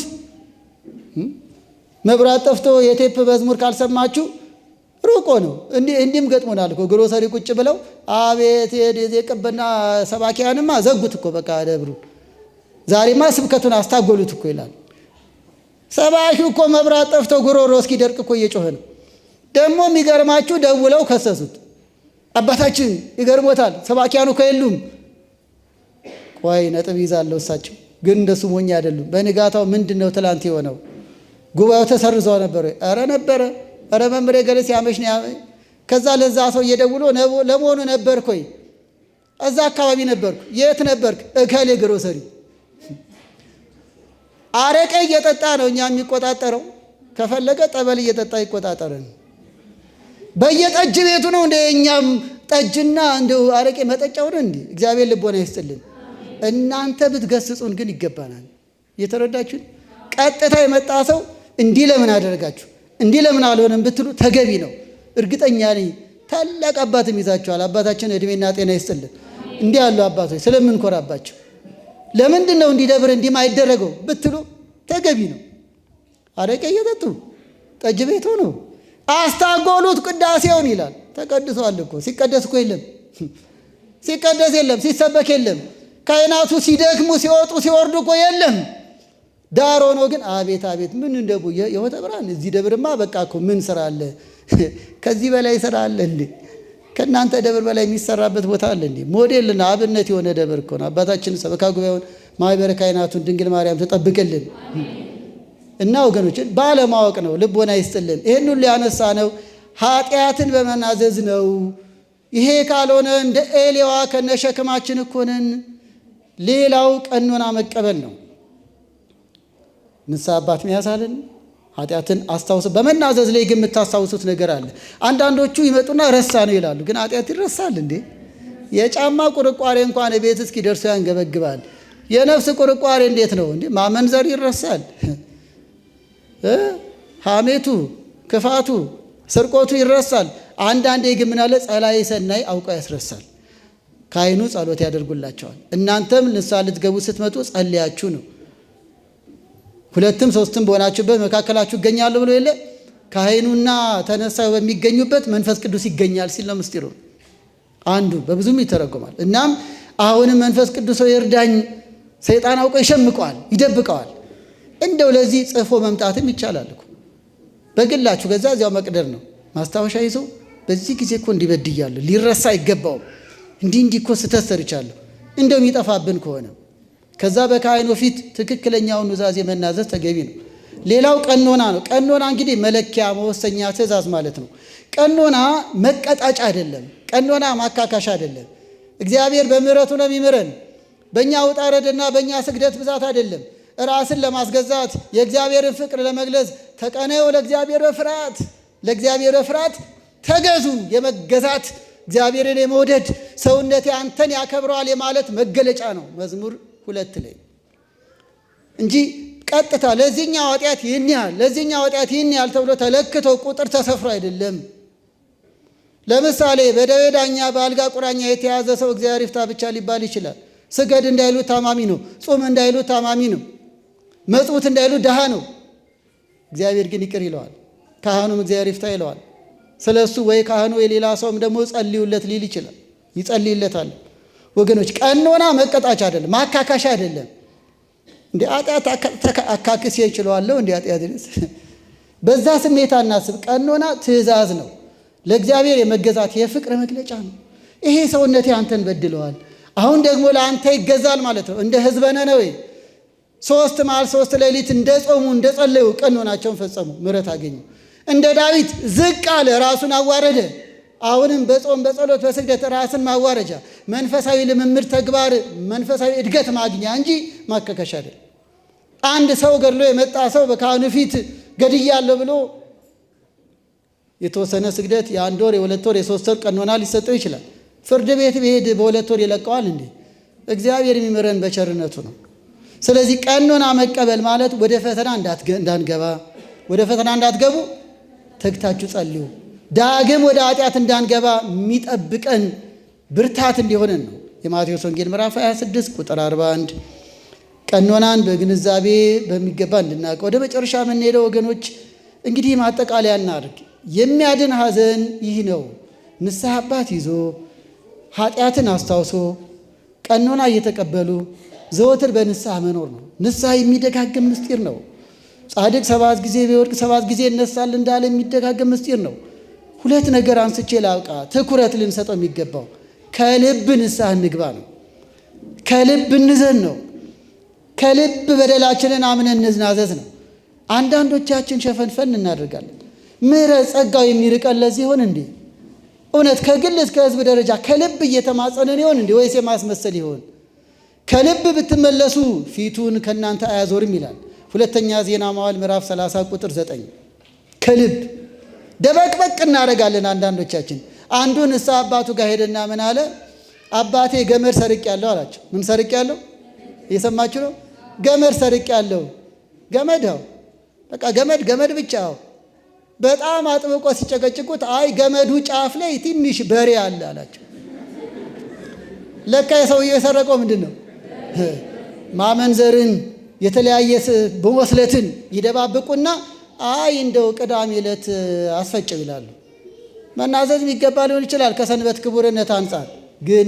መብራት ጠፍቶ የቴፕ መዝሙር ካልሰማችሁ ሩቆ ነው። እንዲህም ገጥሞናል እኮ ግሮሰሪ ቁጭ ብለው አቤት የቅብና ሰባኪያንማ ዘጉት እኮ በቃ ደብሩ ዛሬማ ስብከቱን አስታጎሉት እኮ ይላል። ሰባኪው እኮ መብራት ጠፍቶ ጉሮሮ እስኪደርቅ እኮ እየጮኸ ነው። ደግሞ የሚገርማችሁ ደውለው ከሰሱት። አባታችን ይገርሞታል ሰባኪያኑ እኮ የሉም። ቆይ ነጥብ ይዛለሁ። እሳቸው ግን እንደሱ ሞኝ አይደሉም። በንጋታው ምንድን ነው ትላንት የሆነው? ጉባኤው ተሰርዞ ነበር። ኧረ ነበረ። ኧረ መምሬ ገሌ ሲያመሽ ነው ያመኝ። ከዛ ለዛ ሰው እየደውሎ ለመሆኑ ነበርኩ ወይ? እዛ አካባቢ ነበርኩ። የት ነበርክ? እከሌ ግሮሰሪ። አረቄ እየጠጣ ነው እኛ የሚቆጣጠረው። ከፈለገ ጠበል እየጠጣ ይቆጣጠረን። በየጠጅ ቤቱ ነው እንደ እኛም ጠጅና እንደው አረቄ መጠጫው ነው እንዴ? እግዚአብሔር ልቦና ይስጥልን። እናንተ ብትገስጹን ግን ይገባናል። እየተረዳችሁ ቀጥታ የመጣ ሰው እንዲህ ለምን አደረጋችሁ እንዲህ ለምን አልሆነም ብትሉ ተገቢ ነው። እርግጠኛ ነኝ ታላቅ አባትም ይዛችኋል። አባታችን እድሜና ጤና ይስጥልን። እንዲህ ያሉ አባቶች ስለምንኮራባቸው ለምንድን ነው እንዲህ ደብር እንዲህ ማይደረገው ብትሉ ተገቢ ነው። አረቄ እየጠጡ ጠጅ ቤቱ ነው አስታጎሉት። ቅዳሴውን ይላል ተቀድሷል እኮ ሲቀደስ እኮ የለም፣ ሲቀደስ የለም፣ ሲሰበክ የለም። ካህናቱ ሲደክሙ ሲወጡ ሲወርዱ እኮ የለም። ዳር ሆኖ ግን አቤት ምን እንደቡ የሆተ ብርሃን። እዚህ ደብርማ በቃ እኮ ምን ስራ አለ? ከዚህ በላይ ስራ አለ እንዴ? ከእናንተ ደብር በላይ የሚሰራበት ቦታ አለ እንዴ? ሞዴልና አብነት የሆነ ደብር እኮ ነው። አባታችን ሰበካ ጉባኤውን ማህበረ ካህናቱን ድንግል ማርያም ተጠብቅልን እና ወገኖችን ባለማወቅ ነው። ልቦና ይስጥልን። ይህን ሁሉ ያነሳ ነው ኃጢአትን በመናዘዝ ነው። ይሄ ካልሆነ እንደ ኤሊዋ ከነሸክማችን እኮ ነን። ሌላው ቀኖና መቀበል ነው። ንስሐ አባት ሚያሳልን ኃጢአትን አስታውሱ። በመናዘዝ ላይ ግን የምታስታውሱት ነገር አለ። አንዳንዶቹ ይመጡና ረሳ ነው ይላሉ። ግን ኃጢአት ይረሳል እንዴ? የጫማ ቁርቋሬ እንኳን ቤት እስኪ ደርሶ ያንገበግባል። የነፍስ ቁርቋሬ እንዴት ነው እንዴ? ማመንዘር ይረሳል። ሐሜቱ፣ ክፋቱ፣ ስርቆቱ ይረሳል። አንዳንዴ ግን ምን አለ ጸላዔ ሰናይ አውቆ ያስረሳል። ካህኑ ጸሎት ያደርጉላቸዋል። እናንተም ንስሐ ልትገቡ ስትመጡ ጸልያችሁ ነው። ሁለትም ሶስትም በሆናችሁበት መካከላችሁ ይገኛሉ ብሎ የለ ካህኑና ተነሳዩ በሚገኙበት መንፈስ ቅዱስ ይገኛል ሲል ነው ምስጢሩ። አንዱ በብዙም ይተረጎማል። እናም አሁንም መንፈስ ቅዱስ ይርዳኝ ሰይጣን አውቆ ይሸምቀዋል፣ ይደብቀዋል። እንደው ለዚህ ጽፎ መምጣትም ይቻላል እኮ በግላችሁ ከዛ እዚያው መቅደር ነው። ማስታወሻ ይዞ በዚህ ጊዜ እኮ እንዲበድያለሁ ሊረሳ አይገባውም፣ እንዲህ እኮ ስህተት ሰርቻለሁ እንደው የሚጠፋብን ከሆነ ከዛ በካህኑ ፊት ትክክለኛውን ኑዛዜ መናዘዝ ተገቢ ነው። ሌላው ቀኖና ነው። ቀኖና እንግዲህ መለኪያ መወሰኛ ትእዛዝ ማለት ነው። ቀኖና መቀጣጫ አይደለም። ቀኖና ማካካሻ አይደለም። እግዚአብሔር በምሕረቱ ነው የሚምረን። በእኛ ውጣ ውረድና በእኛ ስግደት ብዛት አይደለም። ራስን ለማስገዛት የእግዚአብሔርን ፍቅር ለመግለጽ ተቀነዩ ለእግዚአብሔር በፍርሃት ለእግዚአብሔር በፍርሃት ተገዙ። የመገዛት እግዚአብሔርን የመውደድ ሰውነቴ አንተን ያከብረዋል የማለት መገለጫ ነው መዝሙር 2 ላይ እንጂ ቀጥታ ለዚህኛው ኃጢአት ይህን ያህል ለዚህኛው ኃጢአት ይህን ያህል ተብሎ ተለክቶ ቁጥር ተሰፍሮ አይደለም። ለምሳሌ በደዌ ዳኛ በአልጋ ቁራኛ የተያዘ ሰው እግዚአብሔር ይፍታ ብቻ ሊባል ይችላል። ስገድ እንዳይሉት ታማሚ ነው። ጾም እንዳይሉት ታማሚ ነው። መጽውት እንዳይሉት ድሃ ነው። እግዚአብሔር ግን ይቅር ይለዋል። ካህኑም እግዚአብሔር ይፍታ ይለዋል። ስለሱ ወይ ካህኑ የሌላ ሰውም ደግሞ ጸልዩለት ሊል ይችላል። ይጸልይለታል። ወገኖች ቀኖና መቀጣጫ አይደለም፣ ማካካሻ አይደለም። እንደ ኃጢአት አካክስ ይችላልው እንደ ኃጢአት በዛ ስሜት አናስብ። ቀኖና ትእዛዝ ነው። ለእግዚአብሔር የመገዛት የፍቅር መግለጫ ነው። ይሄ ሰውነቴ አንተን በድለዋል፣ አሁን ደግሞ ለአንተ ይገዛል ማለት ነው። እንደ ሕዝበ ነነዌ 3 መዓልት 3 ሌሊት እንደ ጾሙ እንደ ጸለዩ ቀኖናቸውን ፈጸሙ፣ ምሕረት አገኙ። እንደ ዳዊት ዝቅ አለ፣ ራሱን አዋረደ። አሁንም በጾም በጸሎት በስግደት ራስን ማዋረጃ መንፈሳዊ ልምምድ ተግባር መንፈሳዊ እድገት ማግኛ እንጂ ማከከሻ አይደል። አንድ ሰው ገድሎ የመጣ ሰው በካህኑ ፊት ገድያለሁ ብሎ የተወሰነ ስግደት የ1 ወር የ2 ወር የ3 ወር ቀኖና ሊሰጠው ይችላል። ፍርድ ቤት ቢሄድ በ2 ወር ይለቀዋል እንዴ? እግዚአብሔር የሚምረን በቸርነቱ ነው። ስለዚህ ቀኖና መቀበል ማለት ወደ ፈተና እንዳንገባ ወደ ፈተና እንዳትገቡ ተግታችሁ ጸልዩ፣ ዳግም ወደ ኃጢአት እንዳንገባ የሚጠብቀን ብርታት እንዲሆነን ነው። የማቴዎስ ወንጌል ምዕራፍ 26 ቁጥር 41 ቀኖናን በግንዛቤ በሚገባ እንድናውቅ ወደ መጨረሻ የምንሄደው ወገኖች እንግዲህ ማጠቃለያ እናድርግ። የሚያድን ሐዘን ይህ ነው። ንስሐ አባት ይዞ ኃጢአትን አስታውሶ ቀኖና እየተቀበሉ ዘወትር በንስሐ መኖር ነው። ንስሐ የሚደጋግም ምስጢር ነው። ጻድቅ 7 ጊዜ ቢወድቅ 7 ጊዜ ይነሳል እንዳለ የሚደጋገም ምስጢር ነው። 2 ነገር አንስቼ ላውቃ ትኩረት ልንሰጠው የሚገባው ከልብ ንስሐ እንግባ ነው። ከልብ እንዘን ነው። ከልብ በደላችንን አምነን እንናዘዝ ነው። አንዳንዶቻችን ሸፈንፈን እናደርጋለን። ምሕረት ጸጋው የሚርቀን ለዚህ ይሆን እንዴ? እውነት ከግል እስከ ሕዝብ ደረጃ ከልብ እየተማጸነን ይሆን እንዴ? ወይስ የማስመሰል ይሆን? ከልብ ብትመለሱ ፊቱን ከእናንተ አያዞርም ይላል 2ኛ ዜና መዋዕል ምዕራፍ 30 ቁጥር 9። ከልብ ደበቅበቅ እናደርጋለን አንዳንዶቻችን። አንዱ ንስሐ አባቱ ጋር ሄደና ምን አለ? አባቴ ገመድ ሰርቄያለሁ አላቸው። ምን ሰርቄያለሁ? እየሰማችሁ ነው? ገመድ ሰርቄያለሁ። ገመድ ነው በቃ ገመድ ብቻ። በጣም አጥብቆ ሲጨቀጭቁት አይ ገመዱ ጫፍ ላይ ትንሽ በሬ አለ አላቸው። ለካ የሰውየው የሰረቀው ምንድን ነው? ማመንዘርን የተለያየ በመስለትን ይደባብቁና አይ እንደው ቅዳሜ ዕለት አስፈጭው ይላሉ። መናዘዝ የሚገባ ሊሆን ይችላል ከሰንበት ክቡርነት አንጻር። ግን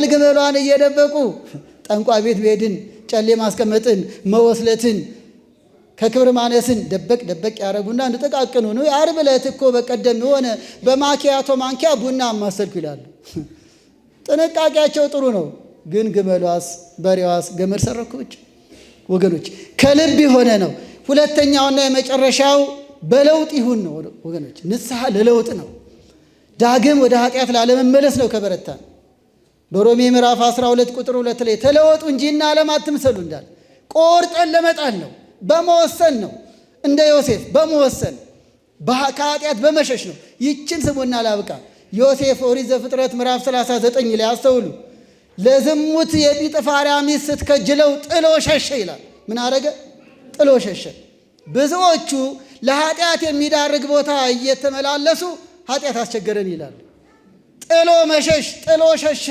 ግመሏን እየደበቁ ጠንቋይ ቤት መሄድን፣ ጨሌ ማስቀመጥን፣ መወስለትን፣ ከክብር ማነስን ደበቅ ያደረጉና እንጥቃቅኑ ነው። ዓርብ ዕለት እኮ በቀደም የሆነ በማኪያቶ ማንኪያ ቡና ማሰልኩ ይላሉ። ጥንቃቄያቸው ጥሩ ነው። ግን ግመሏስ በሬዋስ ገመድ ሰረኩ ብቻ። ወገኖች ከልብ የሆነ ነው። ሁለተኛውና የመጨረሻው በለውጥ ይሁን ነው ወገኖች። ንስሐ ለለውጥ ነው። ዳግም ወደ ኃጢአት ላለመመለስ ነው ከበረታን። በሮሜ ምዕራፍ 12 ቁጥር 2 ላይ ተለወጡ እንጂ እና ዓለም አትምሰሉ እንዳለ ቆርጠን ለመጣል ነው። በመወሰን ነው። እንደ ዮሴፍ በመወሰን ከኃጢአት በመሸሽ ነው። ይችን ስሙና ላብቃ። ዮሴፍ ኦሪት ዘፍጥረት ምዕራፍ 39 ላይ አስተውሉ። ለዝሙት የጲጥፋራ ሚስት ስትከጅለው ጥሎ ሸሸ ይላል። ምን አረገ? ጥሎ ሸሸ። ብዙዎቹ ለኃጢአት የሚዳርግ ቦታ እየተመላለሱ ኃጢአት አስቸገረን ይላሉ። ጥሎ መሸሽ፣ ጥሎ ሸሸ፣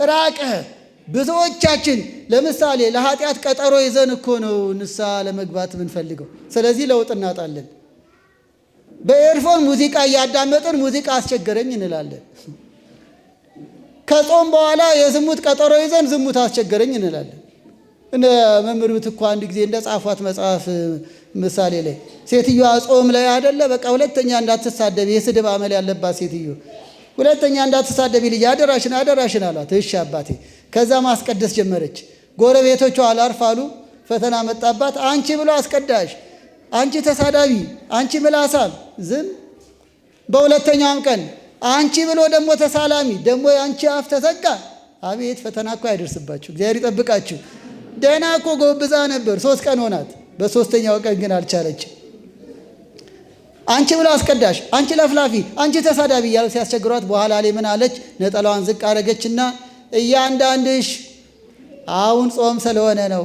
ራቀ። ብዙዎቻችን ለምሳሌ ለኃጢአት ቀጠሮ ይዘን እኮ ነው ንስሐ ለመግባት የምንፈልገው። ስለዚህ ለውጥ እናጣለን። በኤርፎን ሙዚቃ እያዳመጥን ሙዚቃ አስቸገረኝ እንላለን። ከጾም በኋላ የዝሙት ቀጠሮ ይዘን ዝሙት አስቸገረኝ እንላለን። እነ መምህር ምትኩ አንድ ጊዜ እንደ ጻፏት መጽሐፍ ምሳሌ ላይ ሴትዮዋ ጾም ላይ አይደለ በቃ ሁለተኛ እንዳትሳደቢ፣ የስድብ አመል ያለባት ሴትዮ ሁለተኛ እንዳትሳደቢ ልጅ አደራሽን አደራሽን አሏት። እሺ አባቴ። ከዛ ማስቀደስ ጀመረች። ጎረቤቶቿ አላርፋሉ። ፈተና መጣባት። አንቺ ብሎ አስቀዳሽ፣ አንቺ ተሳዳቢ፣ አንቺ ምላሳም፣ ዝም። በሁለተኛውም ቀን አንቺ ብሎ ደግሞ ተሳላሚ፣ ደግሞ የአንቺ አፍ ተዘጋ። አቤት ፈተና እኮ አይደርስባችሁ፣ እግዚአብሔር ይጠብቃችሁ። ደህና እኮ ጎብዛ ነበር፣ 3 ቀን ሆናት። በሶስተኛው ቀን ግን አልቻለችም። አንቺ ብሎ አስቀዳሽ፣ አንቺ ለፍላፊ፣ አንቺ ተሳዳቢ እያሉ ሲያስቸግሯት በኋላ ላይ ምን አለች? ነጠላዋን ዝቅ አረገችና እያንዳንድሽ አሁን ጾም ስለሆነ ነው፣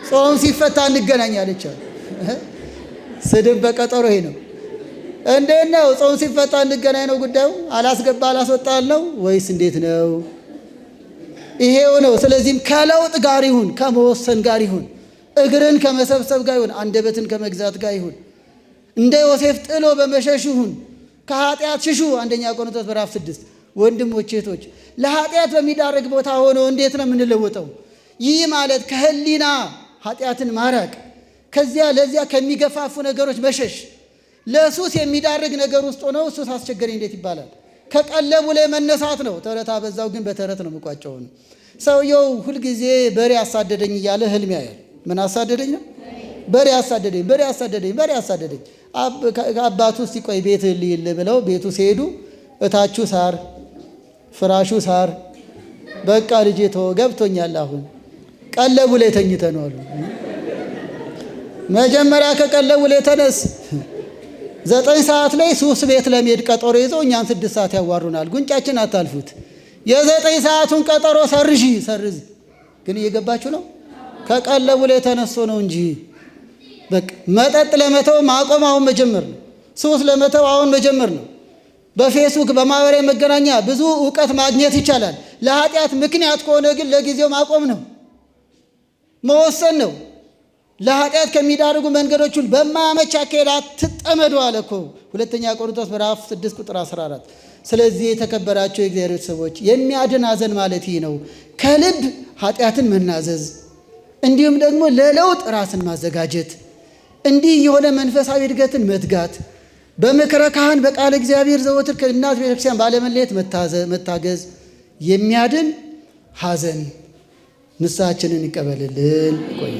ጾም ሲፈታ እንገናኛለች። ስድብ በቀጠሮ ይሄ ነው። እንዴት ነው ጾም ሲፈታ እንገናኝ ነው ጉዳዩ? አላስገባ አላስወጣል ነው ወይስ እንዴት ነው? ይሄው ነው። ስለዚህም ከለውጥ ጋር ይሁን፣ ከመወሰን ጋር ይሁን፣ እግርን ከመሰብሰብ ጋር ይሁን፣ አንደበትን ከመግዛት ጋር ይሁን፣ እንደ ዮሴፍ ጥሎ በመሸሽ ይሁን፣ ከኃጢአት ሽሹ። አንደኛ ቆሮንቶስ ምዕራፍ 6 ወንድሞች እህቶች፣ ለኃጢአት በሚዳረግ ቦታ ሆኖ እንዴት ነው የምንለወጠው? ይህ ማለት ከህሊና ኃጢአትን ማራቅ፣ ከዚያ ለዚያ ከሚገፋፉ ነገሮች መሸሽ። ለሱስ የሚዳርግ ነገር ውስጥ ሆነው ሱስ አስቸገረኝ እንዴት ይባላል? ከቀለቡ ላይ መነሳት ነው። ተረት አበዛው ግን በተረት ነው የምቋጨው። ሰውየው ሁልጊዜ በሬ አሳደደኝ እያለ ህልም ያያል። ምን አሳደደኝ ነው? በሬ አሳደደኝ፣ በሬ አሳደደኝ፣ በሬ አሳደደኝ። አባቱ እስቲ ቆይ ቤት ልይል ብለው ቤቱ ሲሄዱ እታቹ ሳር ፍራሹ ሳር። በቃ ልጄ ተወው ገብቶኛል፣ አሁን ቀለቡ ላይ ተኝተህ ነው አሉ። መጀመሪያ ከቀለቡ ላይ ተነስ። 9 ሰዓት ላይ ሱስ ቤት ለመሄድ ቀጠሮ ይዘው እኛን 6 ሰዓት ያዋሩናል። ጉንጫችን አታልፉት። የ9 ሰዓቱን ቀጠሮ ሰርዝ። ግን እየገባችሁ ነው? ከቀለቡ ላይ ተነስቶ ነው እንጂ በቃ መጠጥ ለመተው ማቆም አሁን መጀመር ነው። ሱስ ለመተው አሁን መጀመር ነው። በፌስቡክ በማህበራዊ መገናኛ ብዙ እውቀት ማግኘት ይቻላል። ለኃጢአት ምክንያት ከሆነ ግን ለጊዜው ማቆም ነው፣ መወሰን ነው። ለኃጢአት ከሚዳርጉ መንገዶች ሁሉ በማያመች አካሄድ አትጠመዱ አለ እኮ ሁለተኛ ቆሮንቶስ ምዕራፍ 6 ቁጥር 14። ስለዚህ የተከበራቸው የእግዚአብሔር ሰዎች የሚያድን ሐዘን ማለት ይህ ነው። ከልብ ኃጢአትን መናዘዝ፣ እንዲሁም ደግሞ ለለውጥ ራስን ማዘጋጀት፣ እንዲህ የሆነ መንፈሳዊ እድገትን መትጋት፣ በምክረ ካህን በቃለ እግዚአብሔር ዘወትር ከእናት ቤተክርስቲያን ባለመለየት መታገዝ የሚያድን ሐዘን። ንስሐችንን ይቀበልልን። ቆይ